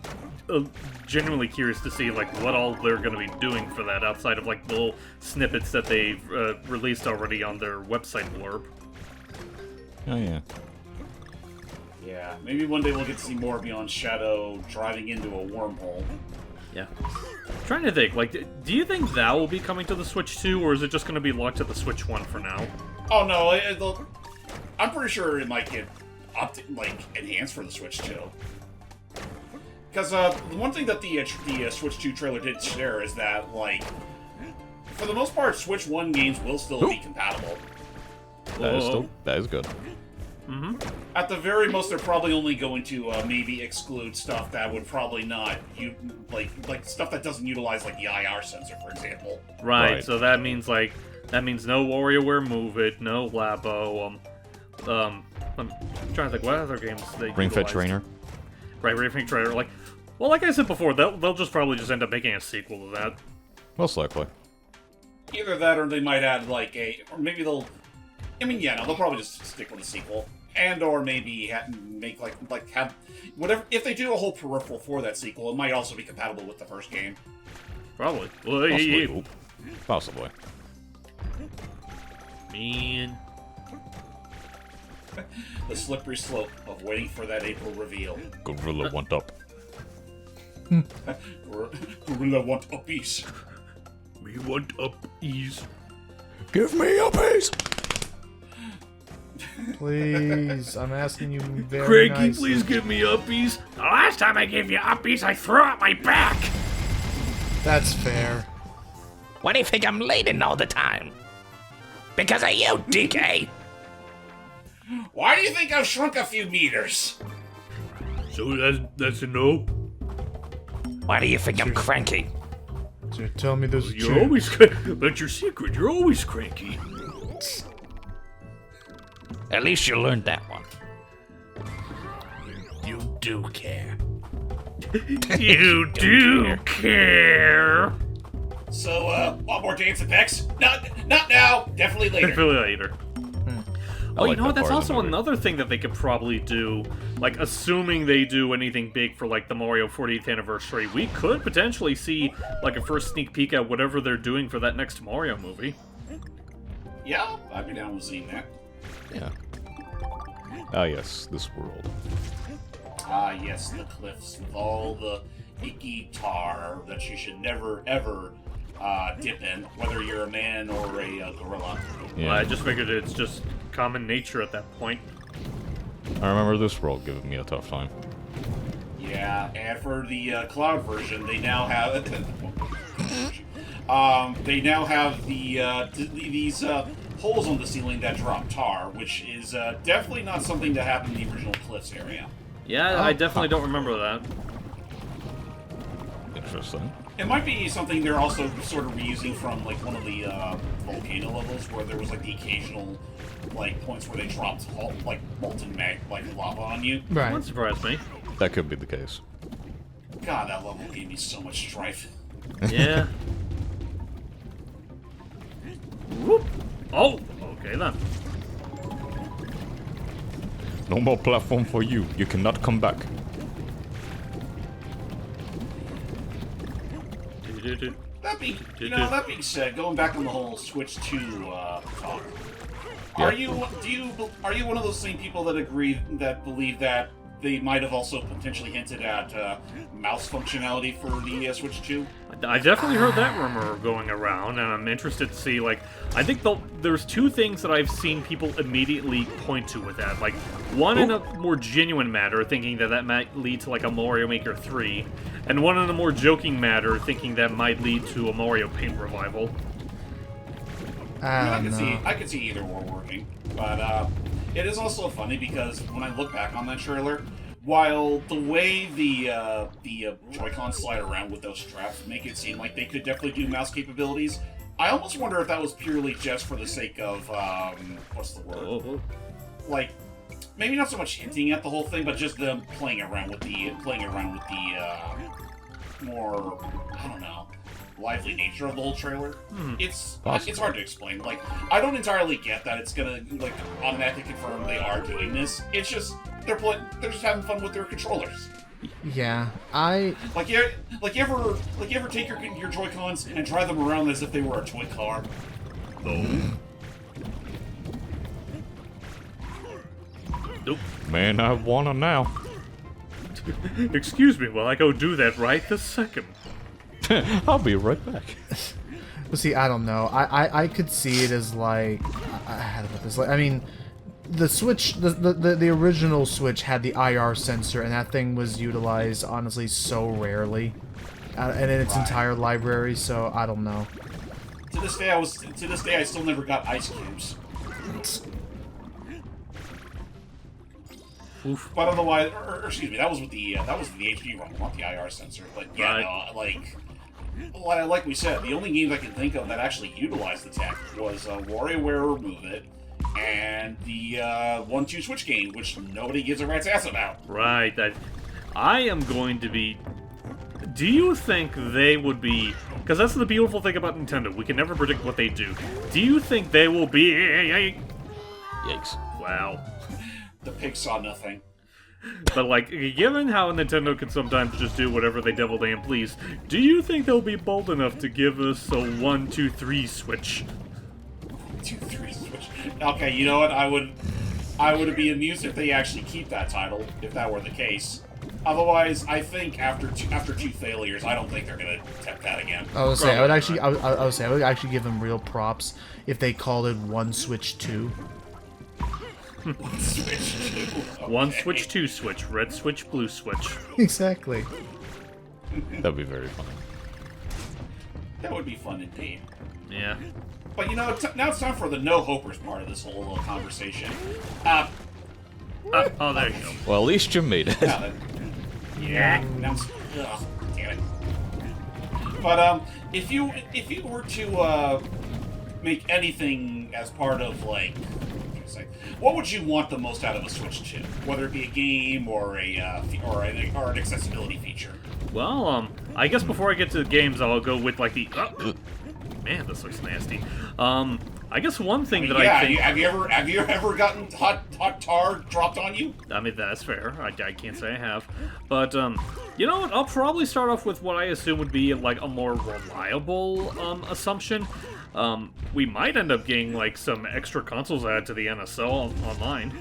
C: genuinely curious to see, like, what all they're going to be doing for that outside of, like, the little snippets that they've released already on their website blurb.
G: Oh yeah.
D: Yeah, maybe one day we'll get to see more beyond Shadow driving into a wormhole.
C: Yeah. I'm trying to think, like, do you think that will be coming to the Switch 2, or is it just going to be locked to the Switch 1 for now?
D: Oh no, I'm pretty sure it might get enhanced for the Switch 2. Because the one thing that the Switch 2 trailer did share is that, like, for the most part, Switch 1 games will still be compatible.
G: That is good.
D: At the very most, they're probably only going to maybe exclude stuff that would probably not like stuff that doesn't utilize like the IR sensor, for example.
C: Right. So that means no WarioWare Move It, no Labo. I'm trying to think what other games they
G: Ring Fit
C: utilized.
G: Trainer.
C: Right, Ring Fit Trainer. Like I said before, they'll just probably just end up making a sequel to that.
G: Most likely.
D: Either that, or they might add or maybe they'll. I mean, yeah, no, they'll probably just stick with the sequel, and or maybe make have whatever. If they do a whole peripheral for that sequel, it might also be compatible with the first game.
C: Probably. Well,
G: Possibly. Possibly.
C: Man.
D: The slippery slope of waiting for that April reveal.
G: Gorilla want up.
D: Gorilla want a piece.
C: We want uppies.
G: Give me a piece!
A: Please, I'm asking you very
C: Cranky,
A: nicely.
C: please give me uppies.
E: The last time I gave you uppies, I threw out my back.
A: That's fair.
E: Why do you think I'm leaning all the time? Because of you, DK.
D: Why do you think I've shrunk a few meters?
C: So that's a no?
E: Why do you think I'm cranky?
A: So you're telling me there's a
C: You're
A: chance.
C: always... That's your secret. You're always cranky.
E: At least you learned that one.
C: You do care. You do care.
D: So, want more Dance Apex? Not now. Definitely later.
C: Definitely later. Oh,
G: like
C: you know what?
G: that
C: That's
G: part of the
C: also
G: movie.
C: another thing that they could probably do. Like, assuming they do anything big for, like, the Mario 40th anniversary, we could potentially see, like, a first sneak peek at whatever they're doing for that next Mario movie.
D: Yeah, I'd be down with seeing that.
G: Yeah. Ah, yes, this world.
D: Ah, yes, the cliffs with all the icky tar that you should never, ever dip in, whether you're a man or a gorilla.
G: Yeah.
C: I just figured it's just common nature at that point.
G: I remember this world giving me a tough time.
D: Yeah, and for the cloud version, they now have these holes on the ceiling that drop tar, which is definitely not something that happened in the original Cliffs area.
C: Yeah, I definitely don't remember that.
G: Interesting.
D: It might be something they're also sort of reusing from like one of the volcano levels, where there was like the occasional like points where they dropped like molten lava on you.
A: Right.
C: Wouldn't surprise me.
G: That could be the case.
D: God, that level gave me so much strife.
C: Yeah. Whoop. Oh, okay then.
G: No more platform for you. You cannot come back.
D: That being said, going back on the whole Switch 2 talk,
G: Yeah.
D: are you one of those same people that believe that they might have also potentially hinted at mouse functionality for the Switch 2?
C: I definitely heard that rumor going around, and I'm interested to see, like, I think there's two things that I've seen people immediately point to with that. Like, one in a more genuine matter, thinking that might lead to, like, a Mario Maker 3, and one in a more joking matter, thinking that might lead to a Mario Paint revival.
A: I don't know.
D: I could see either or working, but it is also funny because when I look back on that trailer, while the way the Joy-Con slide around with those straps make it seem like they could definitely do mouse capabilities, I almost wonder if that was purely just for the sake of what's the word?
C: Oh.
D: Like, maybe not so much hinting at the whole thing, but just them playing around with the more, I don't know, lively nature of the whole trailer. It's hard to explain. Like, I don't entirely get that it's gonna like automatically confirm they are doing this. It's just they're just having fun with their controllers.
A: Yeah,
D: Like you ever take your Joy-Cons and drive them around as if they were a toy car?
C: Nope.
G: Man, I wanna now.
C: Excuse me while I go do that right this second.
G: I'll be right back.
A: But see, I don't know. I could see it as like, how to put this? Like, I mean, the Switch, the original Switch had the IR sensor, and that thing was utilized honestly so rarely, and in its entire library. So I don't know.
D: To this day, I still never got ice cubes.
C: Oof.
D: But otherwise, or excuse me, that was with the HD ROM, not the IR sensor. But yeah,
C: Right.
D: like we said, the only games I can think of that actually utilized the tech was WarioWare Remove It and the 1-2 Switch game, which nobody gives a rat's ass about.
C: Right. I am going to be. Do you think they would be? Because that's the beautiful thing about Nintendo. We can never predict what they do. Do you think they will be?
G: Yikes.
C: Wow.
D: The pig saw nothing.
C: But, like, given how Nintendo can sometimes just do whatever they devil damn please, do you think they'll be bold enough to give us a 1, 2, 3 Switch?
D: 2, 3 Switch. Okay, you know what? I would be amused if they actually keep that title, if that were the case. Otherwise, I think after two failures, I don't think they're gonna attempt that again.
A: I would say I would actually give them real props if they called it 1 Switch 2.
D: Switch 2. Okay.
C: 1 Switch, 2 Switch, red switch, blue switch.
A: Exactly.
G: That'd be very funny.
D: That would be fun indeed.
C: Yeah.
D: But you know, now it's time for the no-hopers part of this whole ccomversation.
C: Oh, there you go.
G: Well, at least you made it.
D: Now then. Yeah. Now, ugh, damn it. But if you were to make anything as part of like, what would you want the most out of a Switch 2? Whether it be a game or an accessibility feature.
C: Well, I guess before I get to the games, I'll go with like the. Man, this looks nasty. I guess one thing I think.
D: Have you ever gotten hot tar dropped on you?
C: I mean, that's fair. I can't say I have. But, you know what? I'll probably start off with what I assume would be, like, a more reliable, assumption. We might end up getting, like, some extra consoles added to the NSL online.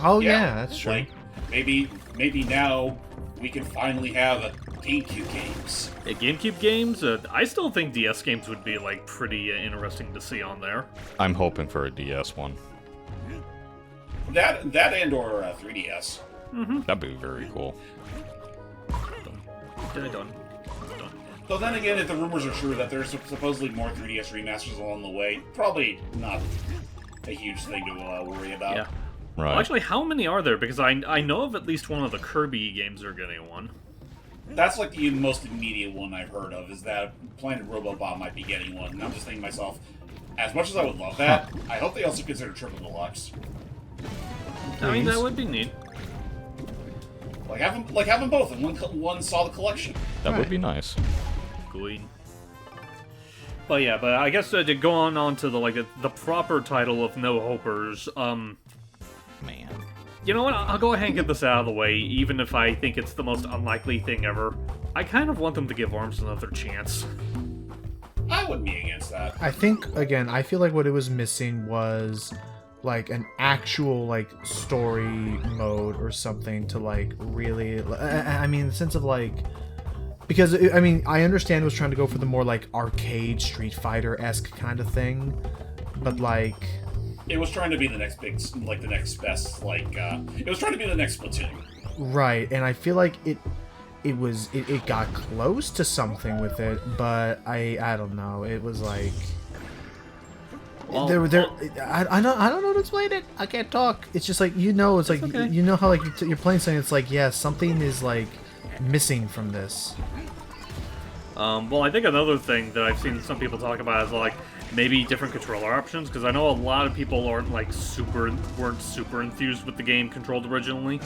A: Oh yeah, that's true.
D: Like, maybe now we can finally have a GameCube games.
C: GameCube games? I still think DS games would be, like, pretty interesting to see on there.
G: I'm hoping for a DS one.
D: That and or 3DS.
C: Mm-hmm.
G: That'd be very cool.
C: Done.
D: Though then again, if the rumors are true that there's supposedly more 3DS remasters along the way, probably not a huge thing to worry about.
C: Yeah.
G: Right.
C: Well, actually, how many are there? Because I know of at least one of the Kirby games are getting one.
D: That's like the most immediate one I've heard of, is that Planet Robobot might be getting one. And I'm just thinking to myself, as much as I would love that, I hope they also consider Triple Deluxe.
C: I mean, that would be neat.
D: Have them both in one solid collection.
G: That would be nice.
C: Good. But yeah, I guess to go on to the proper title of No Hopers,
G: Man.
C: you know what, I'll go ahead and get this out of the way, even if I think it's the most unlikely thing ever. I kind of want them to give ARMS another chance.
D: I wouldn't be against that.
A: I think, again, I feel like what it was missing was like an actual like story mode or something to like really, I mean, in the sense of like, because I mean, I understand it was trying to go for the more like arcade Street Fighter-esque kind of thing, but like
D: it was trying to be the next big, like the next best, like it was trying to be the next Splatoon. Right,
A: and I feel like it got close to something with it, but I don't know. It was like I don't know how to explain it. I can't talk. It's just like, it's like
C: okay.
A: You know how like you're playing something. It's like, yeah, something is like missing from this.
C: Well, I think another thing that I've seen some people talk about is like maybe different controller options, because I know a lot of people weren't super enthused with the game controlled originally.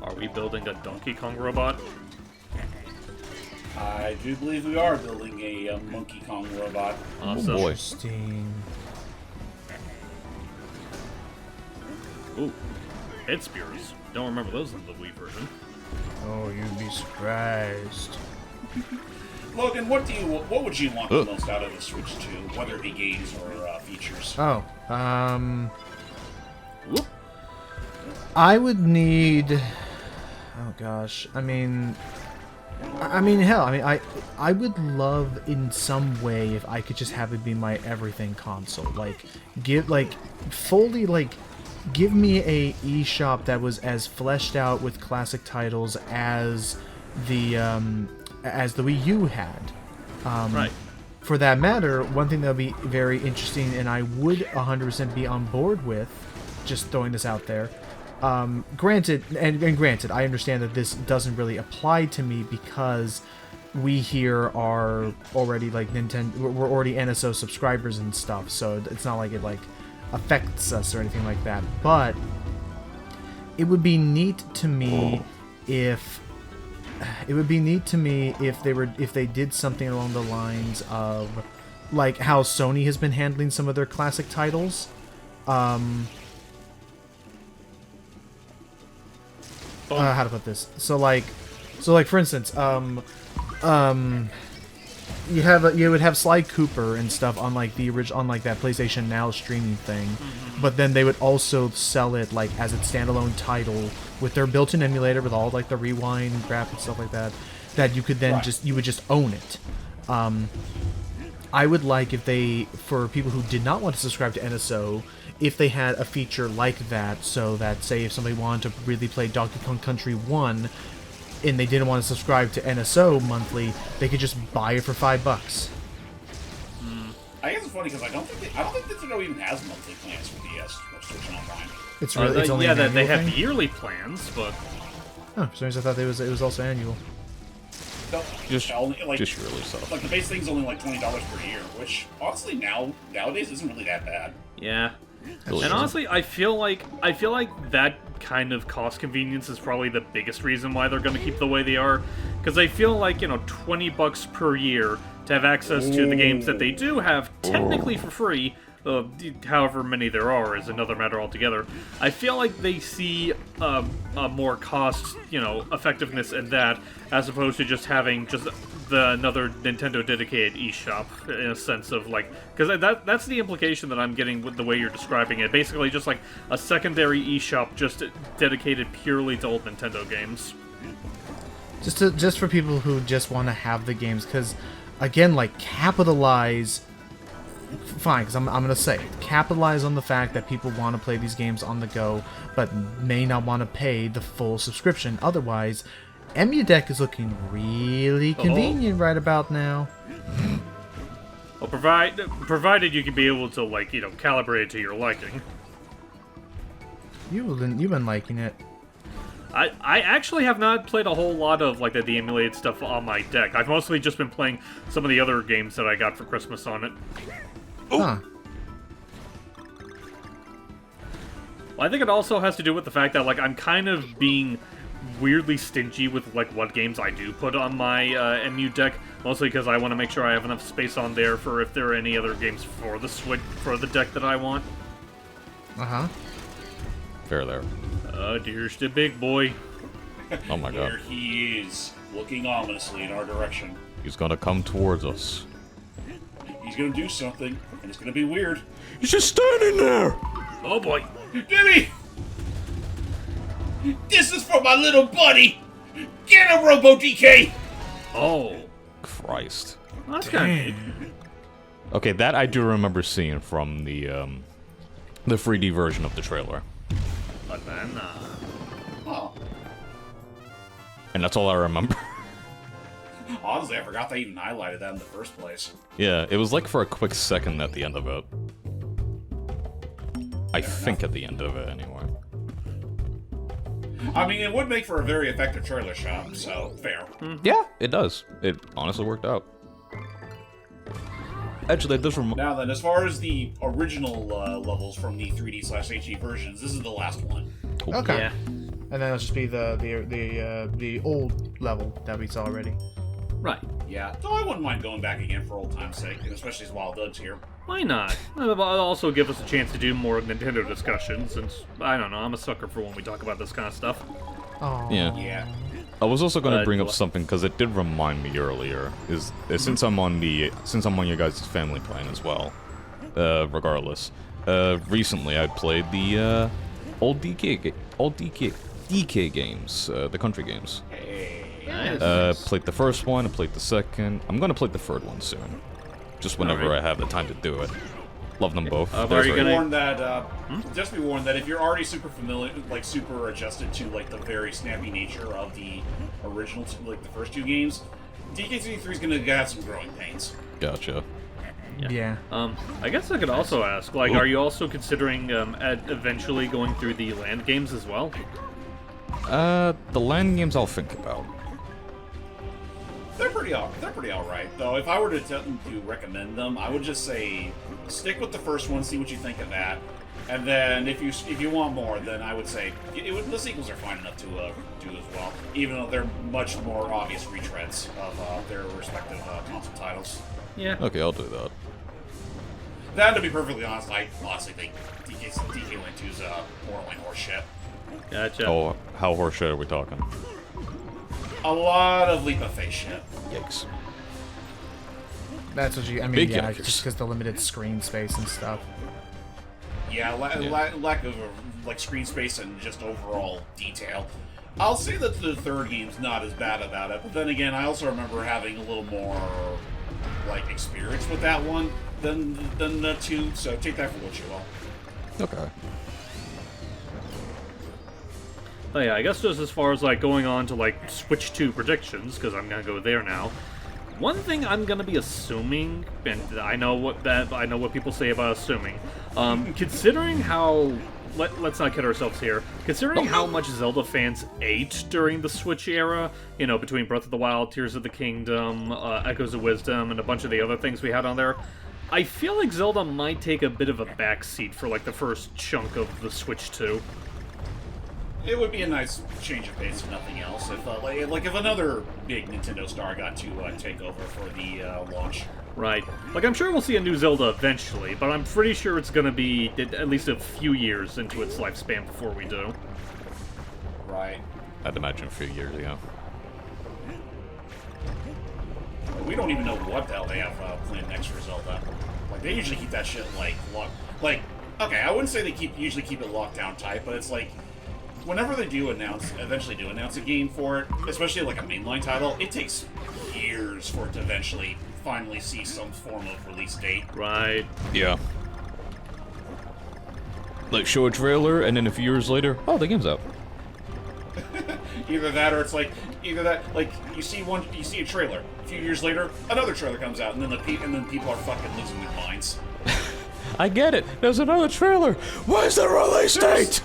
C: Are we building a Donkey Kong robot?
D: I do believe we are building a Monkey Kong robot.
C: Awesome.
G: Oh boy.
A: Interesting.
C: Ooh, head spears. Don't remember those in the Wii version.
A: Oh, you'd be surprised.
D: Logan, what would you want the most out of the Switch 2, whether it be games or features?
A: Oh,
C: Whoop.
A: I would need. Oh gosh, I mean, hell, I would love in some way if I could just have it be my everything console. Give me a eShop that was as fleshed out with classic titles as the Wii U had.
C: Right.
A: for that matter, one thing that would be very interesting, and I would 100% be on board with, just throwing this out there. Granted, I understand that this doesn't really apply to me because we here are already like Nintendo. We're already NSO subscribers and stuff, so it's not like it like affects us or anything like that. But it would be neat to me if they did something along the lines of like how Sony has been handling some of their classic titles. How to put this? So like for instance, you would have Sly Cooper and stuff on like the original, on like that PlayStation Now streaming thing, but then they would also sell it like as its standalone title with their built-in emulator with all like the rewind graphics stuff like that. That you could then you would just own it. I would like if they, for people who did not want to subscribe to NSO, if they had a feature like that, so that, say, if somebody wanted to really play Donkey Kong Country 1, and they didn't want to subscribe to NSO monthly, they could just buy it for $5.
D: I guess it's funny because I don't think Nintendo even has monthly plans for DS or Switch Online.
A: It's really it's only
C: yeah,
A: an
C: that they
A: annual
C: have
A: thing?
C: yearly plans, but
A: Oh, for some reason I thought it was also annual.
D: No,
G: Just
D: only, like,
G: yearly stuff.
D: Like the base thing's only like $20 per year, which honestly nowadays isn't really that bad.
C: yeah.
G: Really
C: And
G: isn't.
C: honestly, I feel like that kind of cost convenience is probably the biggest reason why they're going to keep the way they are, because I feel like, you know, $20 per year to have access to the games that they do have technically for free. However many there are is another matter altogether. I feel like they see a more cost, you know, effectiveness in that, as opposed to just having just another Nintendo dedicated eShop, in a sense of like, because that's the implication that I'm getting with the way you're describing it. Basically, just like a secondary eShop just dedicated purely to old Nintendo games.
A: Just for people who just want to have the games, because again, like, capitalize. Fine, because I'm gonna say it. Capitalize on the fact that people want to play these games on the go, but may not want to pay the full subscription. Otherwise, EmuDeck is looking really convenient right about now.
C: Well, provided you can be able to, like, you know, calibrate it to your liking.
A: You've been liking it.
C: I actually have not played a whole lot of like the emulated stuff on my deck. I've mostly just been playing some of the other games that I got for Christmas on it.
A: Huh.
C: Well, I think it also has to do with the fact that like I'm kind of being weirdly stingy with like what games I do put on my MU deck, mostly because I want to make sure I have enough space on there for if there are any other games for the Switch for the deck that I want.
A: Uh-huh.
G: Fair there.
C: Here's the big boy.
G: Oh my
D: There
G: god.
D: he is, looking ominously in our direction.
G: He's gonna come towards us.
D: He's gonna do something, and it's gonna be weird.
G: He's just standing there!
C: Oh boy.
D: Jimmy! This is for my little buddy! Get him, Robo DK!
C: Oh.
G: Christ.
C: That's kind of neat.
G: Okay, that I do remember seeing from the 3D version of the trailer.
C: Banana.
D: Oh.
G: And that's all I remember.
D: Honestly, I forgot they even highlighted that in the first place.
G: Yeah, it was like for a quick second at the end of it. I think at the end of it, anyway.
D: I mean, it would make for a very effective trailer shot, so fair.
G: Yeah, it does. It honestly worked out. Actually, this
D: Now then, as far as the original levels from the 3D/HD versions, this is the last one.
A: Okay.
C: Yeah.
A: And then it'll just be the old level that we saw already.
C: Right.
D: Yeah, so I wouldn't mind going back again for old time's sake, and especially as Wild Doug's here.
C: Why not? It'll also give us a chance to do more Nintendo discussions, since, I don't know, I'm a sucker for when we talk about this kind of stuff.
A: Oh.
G: Yeah.
D: Yeah.
G: I was also going to bring up something because it did remind me earlier. Is since I'm on your guys' family plan as well. Regardless, recently I played the old DK games, the country games. Played the first one. I played the second. I'm going to play the third one soon, just whenever I have the time to do it. Love them both.
C: Are
G: They're
C: you
G: great.
C: gonna-
D: Just be warned that if you're already super familiar, like super adjusted to like the very snappy nature of the original, like the first two games, DKC 3 is going to have some growing pains.
G: Gotcha.
A: Yeah.
C: I guess I could also ask, like, are you also considering eventually going through the land games as well?
G: The land games I'll think about.
D: They're pretty alright, though. If I were to recommend them, I would just say stick with the first one, see what you think of that, and then if you want more, then I would say the sequels are fine enough to do as well, even though they're much more obvious retreads of their respective console titles.
C: Yeah.
G: Okay, I'll do that.
D: That, to be perfectly honest, I honestly think DK Land 2's borderline horseshit.
C: Gotcha.
G: Oh, how horseshit are we talking?
D: A lot of leap of faith shit.
G: Yikes.
A: That's what you. I mean,
G: Big
A: yeah,
G: yikers.
A: just because the limited screen space and stuff.
D: Yeah, lack of like screen space and just overall detail. I'll say that the third game's not as bad about it, but then again, I also remember having a little more like experience with that one than the two. So take that for what you will.
G: Okay.
C: Oh yeah, I guess just as far as like going on to like Switch 2 predictions, because I'm gonna go there now. One thing I'm gonna be assuming, and I know what people say about assuming, considering how let's not kid ourselves here. Considering how much Zelda fans ate during the Switch era, you know, between Breath of the Wild, Tears of the Kingdom, Echoes of Wisdom, and a bunch of the other things we had on there, I feel like Zelda might take a bit of a backseat for like the first chunk of the Switch 2.
D: It would be a nice change of pace, if nothing else. If like if another big Nintendo star got to take over for the launch.
C: Right. Like, I'm sure we'll see a new Zelda eventually, but I'm pretty sure it's gonna be at least a few years into its lifespan before we do.
D: Right.
G: I'd imagine a few years, yeah.
D: We don't even know what the hell they have planned next for Zelda. Like, they usually keep that shit, like, okay, I wouldn't say they usually keep it locked down tight, but it's like, whenever they eventually do announce a game for it, especially like a mainline title, it takes years for it to eventually finally see some form of release date.
C: Right.
G: Yeah. Like, show a trailer, and then a few years later, oh, the game's out.
D: Either that, or it's like you see a trailer. A few years later, another trailer comes out, and then people are fucking losing their minds.
G: I get it. There's another trailer. Where's the release date?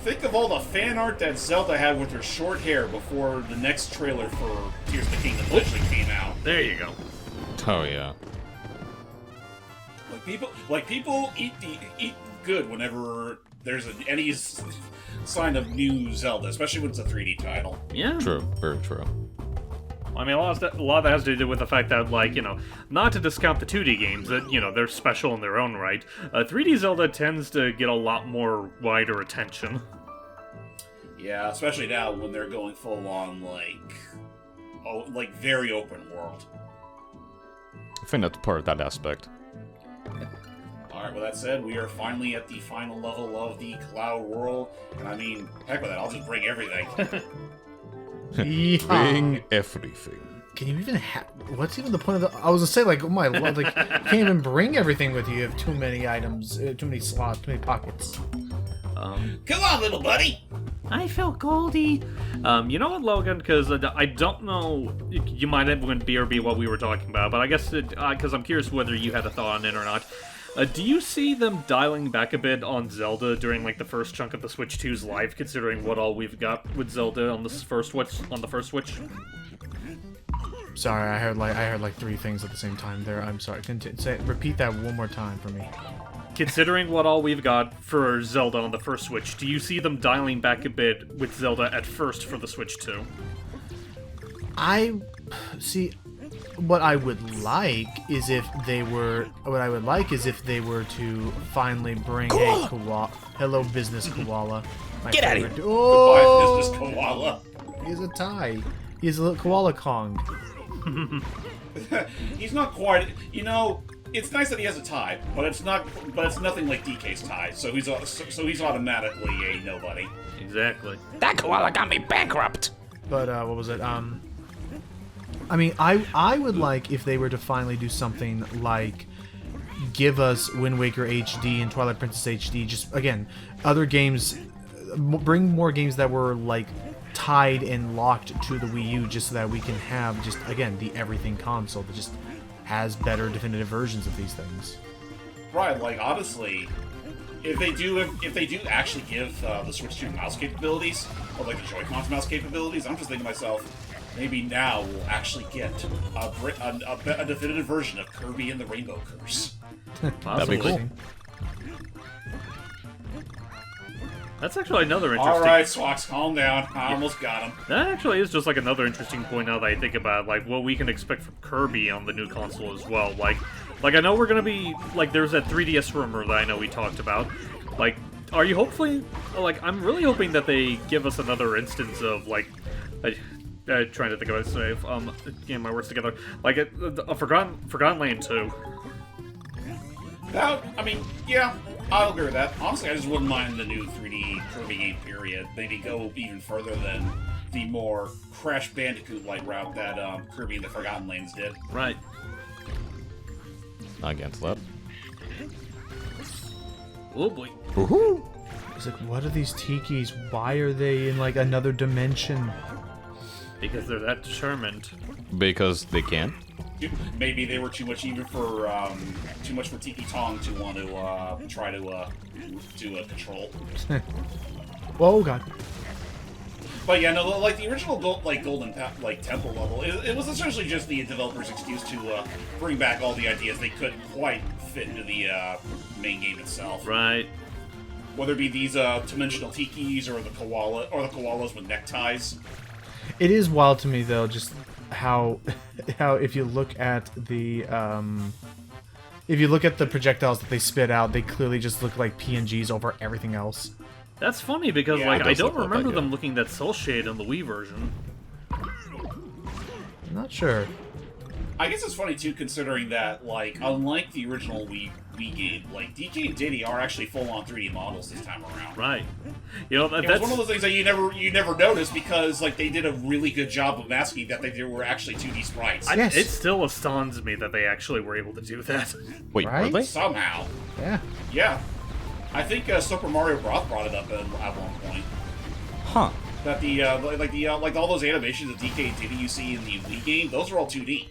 D: Think of all the fan art that Zelda had with her short hair before the next trailer for Tears of the Kingdom actually came out.
C: There you go.
G: Oh yeah.
D: People eat good whenever there's any sign of new Zelda, especially when it's a 3D title.
C: Yeah.
G: True. Very true.
C: I mean, a lot of that has to do with the fact that, like, you know, not to discount the 2D games, that, you know, they're special in their own right. 3D Zelda tends to get a lot more wider attention.
D: Yeah, especially now when they're going full on, like very open world.
G: I think that's part of that aspect.
D: Alright, with that said, we are finally at the final level of the Cloud World, and I mean, heck with that, I'll just bring everything.
G: Bring everything.
A: Can you even what's even the point of the... I was gonna say, like, oh my lord, like, you can't even bring everything with you. You have too many items, too many slots, too many pockets.
D: Come on, little buddy!
F: I feel goldy.
C: You know what, Logan? Because I don't know, you might have went BRB what we were talking about, but I guess, because I'm curious whether you had a thought on it or not. Do you see them dialing back a bit on Zelda during like the first chunk of the Switch 2's life, considering what all we've got with Zelda on the first Switch?
A: Sorry, I heard like three things at the same time there. I'm sorry. Repeat that one more time for me.
C: Considering what all we've got for Zelda on the first Switch, do you see them dialing back a bit with Zelda at first for the Switch 2?
A: I see. What I would like is if they were to finally bring a koala. Hello, business koala.
E: Get out of here.
A: Oh,
D: Goodbye, business koala.
A: He has a tie. He has a little koala Kong.
D: He's not quite. You know, it's nice that he has a tie, but it's nothing like DK's tie. So he's automatically a nobody.
C: Exactly.
E: That koala got me bankrupt.
A: But what was it? I mean, I would like if they were to finally do something like give us Wind Waker HD and Twilight Princess HD. Just again, other games, bring more games that were like tied and locked to the Wii U just so that we can have just, again, the everything console that just has better definitive versions of these things.
D: Right, like, honestly, if they do actually give the Switch 2 mouse capabilities, or like the Joy-Con's mouse capabilities, I'm just thinking to myself, maybe now we'll actually get a definitive version of Kirby and the Rainbow Curse.
G: That'd be cool.
C: That's actually another interesting...
D: Alright, Swax, calm down. I almost got him.
C: That actually is just like another interesting point now that I think about it, like what we can expect from Kirby on the new console as well. Like I know we're gonna be like there's that 3DS rumor that I know we talked about. Like, are you hopefully like I'm really hoping that they give us another instance of like trying to think about it, so getting my words together. Like a Forgotten Land 2.
D: That, I mean, yeah, I'll agree with that. Honestly, I just wouldn't mind the new 3D Kirby game, period. Maybe go even further than the more Crash Bandicoot-like route that Kirby and the Forgotten Lands did.
C: Right.
G: Not against that.
C: Oh boy.
G: Woohoo!
A: It's like, what are these tikis? Why are they in, like, another dimension?
C: Because they're that determined.
G: Because they can.
D: Maybe they were too much for Tiki Tong to want to try to control.
A: Oh god.
D: But yeah, no, like the original Golden Temple level, it was essentially just the developers' excuse to bring back all the ideas they couldn't quite fit into the main game itself.
C: Right.
D: Whether it be these dimensional tikis or the koalas with neckties.
A: It is wild to me though, just how if you look at the projectiles that they spit out, they clearly just look like PNGs over everything else.
C: That's funny because
D: Yeah,
C: like I don't
G: look
C: remember
G: like
C: them
G: it.
C: looking that cel shade on the Wii version.
A: I'm not sure.
D: I guess it's funny too, considering that like unlike the original Wii game, like DK and Diddy are actually full-on 3D models this time around.
C: Right. You know,
D: It was
C: that's
D: one of those things that you never noticed because like they did a really good job of masking that they were actually 2D sprites.
A: Yes.
C: It still astounds me that they actually were able to do that.
G: Wait,
A: Right?
G: were they?
D: Somehow,
A: Yeah.
D: yeah. I think Super Mario Bros. Brought it up at one point.
G: Huh.
D: That like all those animations of DK and Diddy you see in the Wii game, those are all 2D,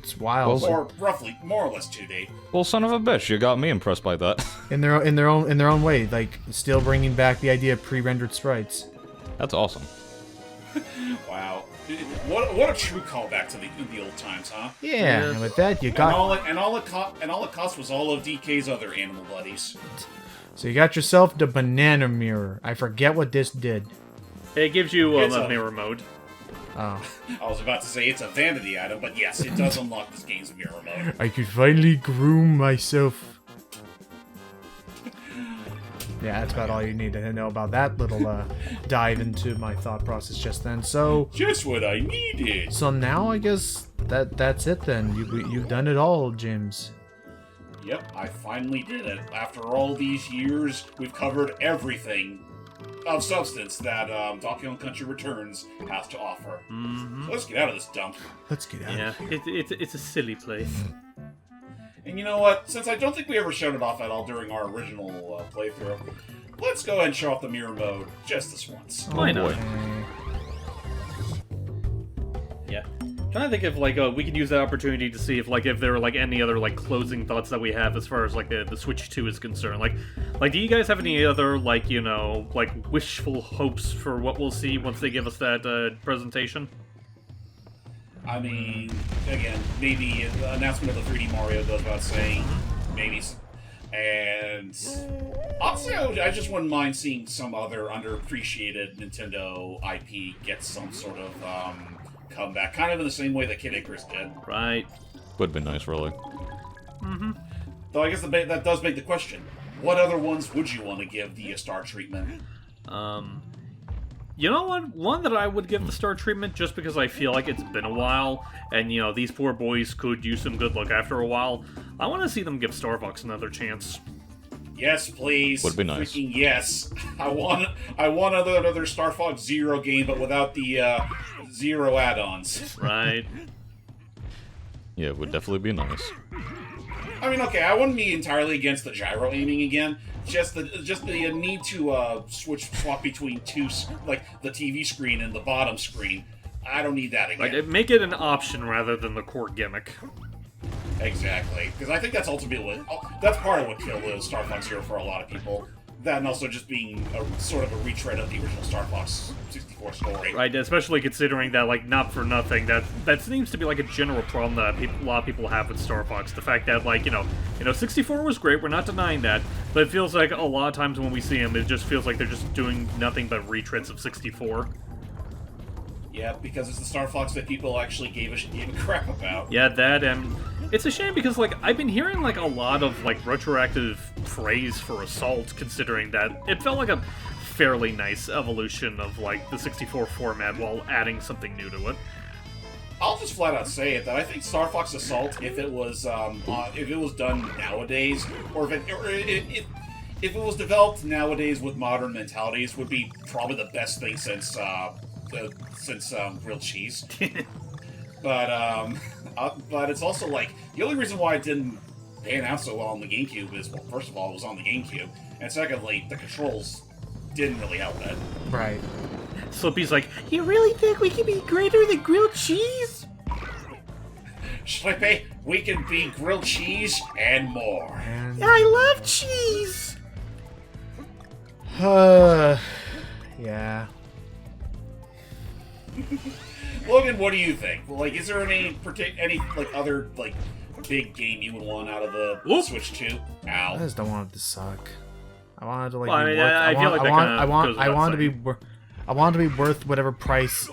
A: It's wild.
G: Well,
D: or roughly more or less 2D.
G: Well, son of a bitch, you got me impressed by that.
A: in their own way, like still bringing back the idea of pre-rendered sprites.
G: That's awesome.
D: Wow, what a true callback to the old times, huh?
A: Yeah, and with that you
D: And
A: got
D: all it cost was all of DK's other animal buddies.
A: so you got yourself the banana mirror. I forget what this did.
C: It gives you
D: It's
C: a
D: a-
C: mirror mode.
A: Oh,
D: I was about to say it's a vanity item, but yes, it does unlock this game's mirror mode.
A: I could finally groom myself. Yeah, that's about all you need to know about that little dive into my thought process just then. So
D: Just what I needed.
A: so now I guess that's it then. You've done it all, James.
D: Yep, I finally did it. After all these years, we've covered everything of substance that Donkey Kong Country Returns has to offer. So let's get out of this dump.
A: Let's get out.
C: Yeah, it's a silly place.
D: And you know what? Since I don't think we ever showed it off at all during our original playthrough, let's go ahead and show off the mirror mode just this once.
C: Why not?
A: Okay.
C: Yeah. Trying to think if like we could use that opportunity to see if there are like any other like closing thoughts that we have as far as like the Switch 2 is concerned. Like do you guys have any other like like wishful hopes for what we'll see once they give us that presentation?
D: I mean, again, maybe the announcement of the 3D Mario goes without saying. Maybe. And honestly, I just wouldn't mind seeing some other underappreciated Nintendo IP get some sort of comeback, kind of in the same way that Kid Icarus did.
C: Right.
G: Would be nice, really.
D: Though I guess that does make the question: what other ones would you want to give the star treatment?
C: You know what? One that I would give the star treatment just because I feel like it's been a while, and these poor boys could use some good luck after a while. I want to see them give Star Fox another chance.
D: Yes, please.
G: Would be nice.
D: Freaking yes. I want another Star Fox Zero game, but without the Zero add-ons.
C: Right.
G: Yeah, it would definitely be nice.
D: I mean, okay, I wouldn't be entirely against the gyro aiming again. Just the need to swap between two, like the TV screen and the bottom screen. I don't need that again.
C: Like, make it an option rather than the core gimmick.
D: Exactly, because I think that's ultimately that's part of what killed Star Fox Zero for a lot of people. That and also just being a sort of a retread of the original Star Fox 64 story.
C: Right, especially considering that, like, not for nothing, that seems to be like a general problem that a lot of people have with Star Fox. The fact that, like, you know, 64 was great. We're not denying that, but it feels like a lot of times when we see them, it just feels like they're just doing nothing but retreads of 64.
D: Yeah, because it's the Star Fox that people actually gave a crap about.
C: Yeah, that, and it's a shame because, like, I've been hearing, like, a lot of, like, retroactive praise for Assault, considering that it felt like a fairly nice evolution of, like, the 64 format while adding something new to it.
D: I'll just flat out say it that I think Star Fox Assault, if it was done nowadays, or if it was developed nowadays with modern mentalities, would be probably the best thing since grilled cheese. But it's also like the only reason why it didn't pan out so well on the GameCube is, well, first of all, it was on the GameCube, and secondly, the controls didn't really help that.
A: Right.
C: Slippy's like,
E: You really think we can be greater than grilled cheese?
D: Slippy, we can be grilled cheese and more.
A: And
E: I love cheese!
A: yeah.
D: Logan, what do you think? Like, is there any like other like big game you would want out of the Switch 2?
A: I
D: Ow.
A: just don't want it to suck. I want it to like.
C: Well, I
A: be
C: mean,
A: worth,
C: I feel like that kinda goes without
A: I want it to
C: saying.
A: be. I want it to be worth whatever price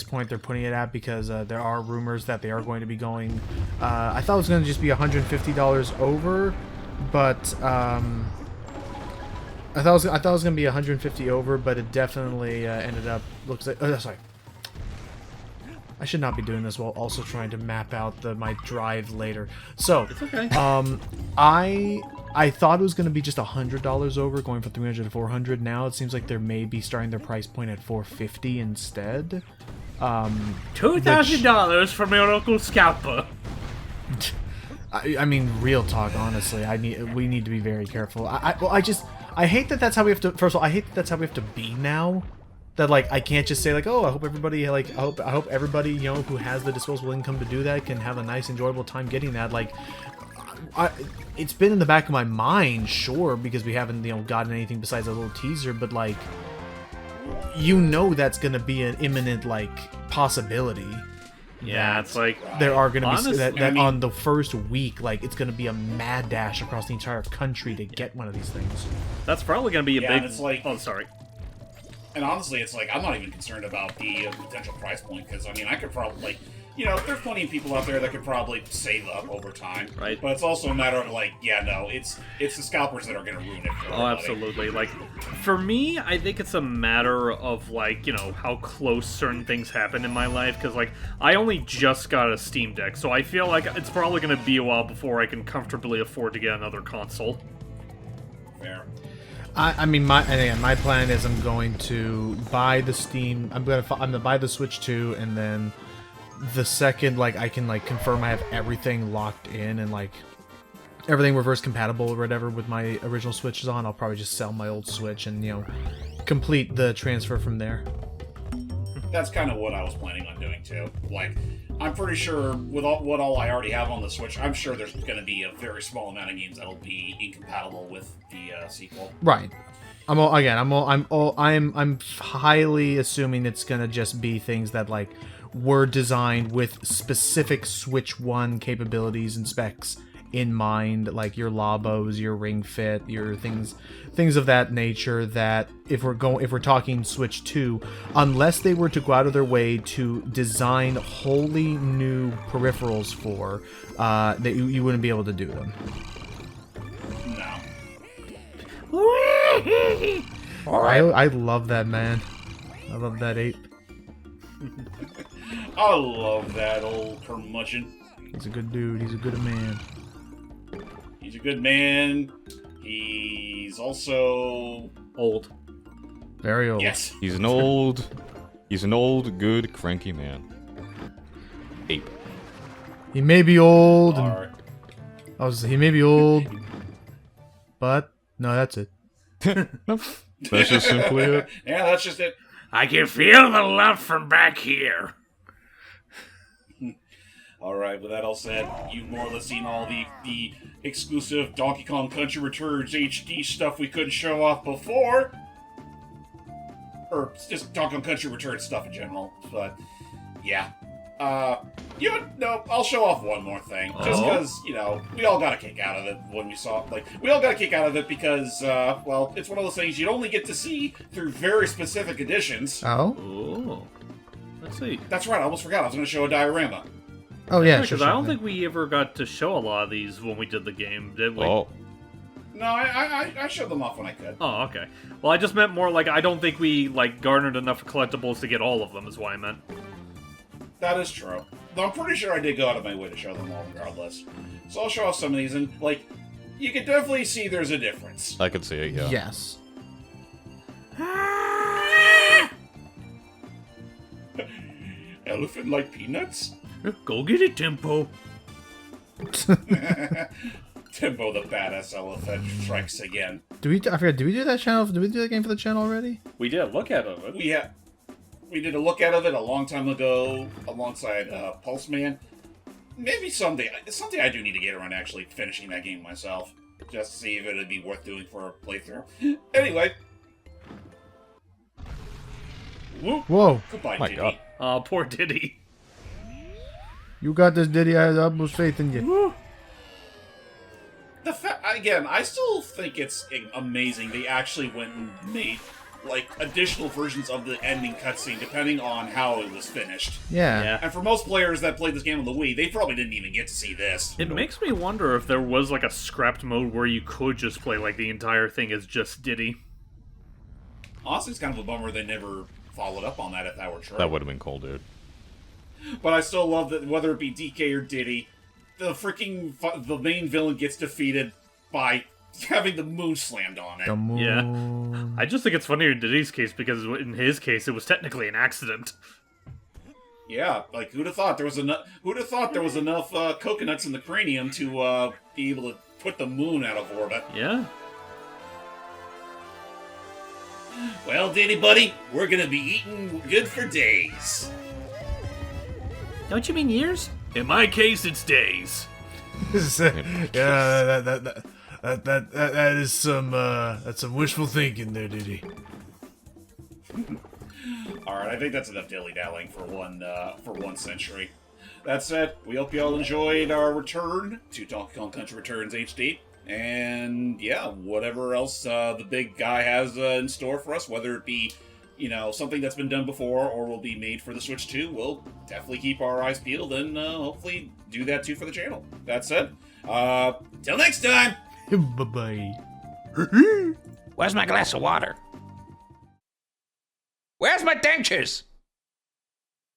A: point they're putting it at, because there are rumors that they are going to be going. I thought it was going to just be $150 over, but I thought it was going to be $150 over, but it definitely ended up looks like. Oh, sorry. I should not be doing this while also trying to map out my drive later. So,
C: it's okay.
A: I thought it was going to be just $100 over, going from 300 to 400. Now it seems like they may be starting their price point at 450 instead.
E: $2,000 from your local scalper.
A: I mean, real talk. Honestly, we need to be very careful. I hate that that's how we have to. First of all, I hate that that's how we have to be now. That, like, I can't just say, like, oh, I hope everybody, like, I hope everybody, you know, who has the disposable income to do that can have a nice, enjoyable time getting that. Like, it's been in the back of my mind, sure, because we haven't, you know, gotten anything besides a little teaser, but, like, you know that's going to be an imminent, like, possibility.
C: Yeah, it's like
A: There are going to
C: honestly,
A: be that
D: I mean,
A: on the first week, like, it's going to be a mad dash across the entire country to get one of these things.
C: that's probably going to be a
D: Yeah,
C: big.
D: and it's like-
C: oh, sorry.
D: And honestly, it's like I'm not even concerned about the potential price point, because I mean, I could probably, like, you know, there's plenty of people out there that could probably save up over time.
C: Right.
D: But it's also a matter of, like, yeah, no, it's the scalpers that are going to ruin it for
C: Oh,
D: everybody.
C: absolutely. Like, for me, I think it's a matter of, like, you know, how close certain things happen in my life, because, like, I only just got a Steam Deck, so I feel like it's probably going to be a while before I can comfortably afford to get another console.
D: Fair.
A: I mean, my plan is I'm going to buy the Steam. I'm gonna buy the Switch 2, and then the second, like, I can, like, confirm I have everything locked in and, like, everything reverse compatible or whatever with my original Switch is on, I'll probably just sell my old Switch and, you know, complete the transfer from there.
D: That's kind of what I was planning on doing too. Like, I'm pretty sure with all I already have on the Switch, I'm sure there's going to be a very small amount of games that'll be incompatible with the sequel.
A: Right. I'm highly assuming it's gonna just be things that, like, were designed with specific Switch 1 capabilities and specs in mind, like your Labos, your Ring Fit, your things of that nature, that if we're talking Switch 2, unless they were to go out of their way to design wholly new peripherals for, that you wouldn't be able to do them.
D: No.
A: I love that, man. I love that ape.
D: I love that old curmudgeon.
A: He's a good dude. He's a good man.
D: He's a good man. He's also
C: Old.
A: Very old.
D: yes.
G: He's an old, good, cranky man. Ape.
A: He may be old and
D: Alright.
A: He may be old, but no, that's it.
G: That's just simply it.
D: Yeah, that's just it.
E: I can feel the love from back here.
D: All right, with that all said, you've more or less seen all the exclusive Donkey Kong Country Returns HD stuff we couldn't show off before. Or just Donkey Kong Country Returns stuff in general. But, yeah. You know what? No, I'll show off one more thing. Just because, we all got a kick out of it when we saw it. We all got a kick out of it because, well, it's one of those things you'd only get to see through very specific editions.
A: Oh?
C: Oh. Let's see.
D: That's right, I almost forgot. I was going to show a diorama.
A: Oh, yeah,
C: Because
A: sure.
C: I don't think we ever got to show a lot of these when we did the game, did we?
G: Oh.
D: No, I showed them off when I could.
C: Oh, okay. Well, I just meant more like I don't think we, garnered enough collectibles to get all of them, is what I meant.
D: That is true. Though I'm pretty sure I did go out of my way to show them all regardless. So I'll show off some of these, and, you can definitely see there's a difference.
G: I could see it, yeah.
A: Yes.
D: Elephant like peanuts?
C: Go get it, Tempo.
D: Timbo the badass elephant strikes again.
A: I forget, did we do that channel? Did we do that game for the channel already?
C: We did look at it.
D: We did a look at it a long time ago alongside Pulse Man. Maybe someday I do need to get around to actually finishing that game myself. Just to see if it'd be worth doing for a playthrough. Anyway.
A: Whoa.
D: Goodbye,
G: My
D: Diddy.
G: God.
C: Poor Diddy.
A: You got this, Diddy. I have the utmost faith in you.
D: Again, I still think it's amazing they actually went and made additional versions of the ending cutscene depending on how it was finished.
A: Yeah.
D: And for most players that played this game on the Wii, they probably didn't even get to see this.
C: It makes me wonder if there was a scrapped mode where you could just play the entire thing as just Diddy.
D: Honestly, it's kind of a bummer they never followed up on that if that were true.
G: That would have been cool, dude.
D: But I still love that whether it be DK or Diddy, the main villain gets defeated by having the moon slammed on it.
A: The moon.
C: Yeah. I just think it's funnier in Diddy's case because in his case it was technically an accident.
D: Yeah, who'd have thought there was enough coconuts in the cranium to be able to put the moon out of orbit?
C: Yeah.
D: Well, Diddy buddy, we're gonna be eating good for days.
E: Don't you mean years?
C: In my case, it's days.
A: Yeah, that is some wishful thinking there, Diddy.
D: All right, I think that's enough dilly-dallying for one century. That said, we hope you all enjoyed our return to Donkey Kong Country Returns HD. And yeah, whatever else the big guy has in store for us, whether it be, something that's been done before or will be made for the Switch 2, we'll definitely keep our eyes peeled and hopefully do that too for the channel. That said, till next time!
A: Bye-bye.
E: Where's my glass of water? Where's my dentures?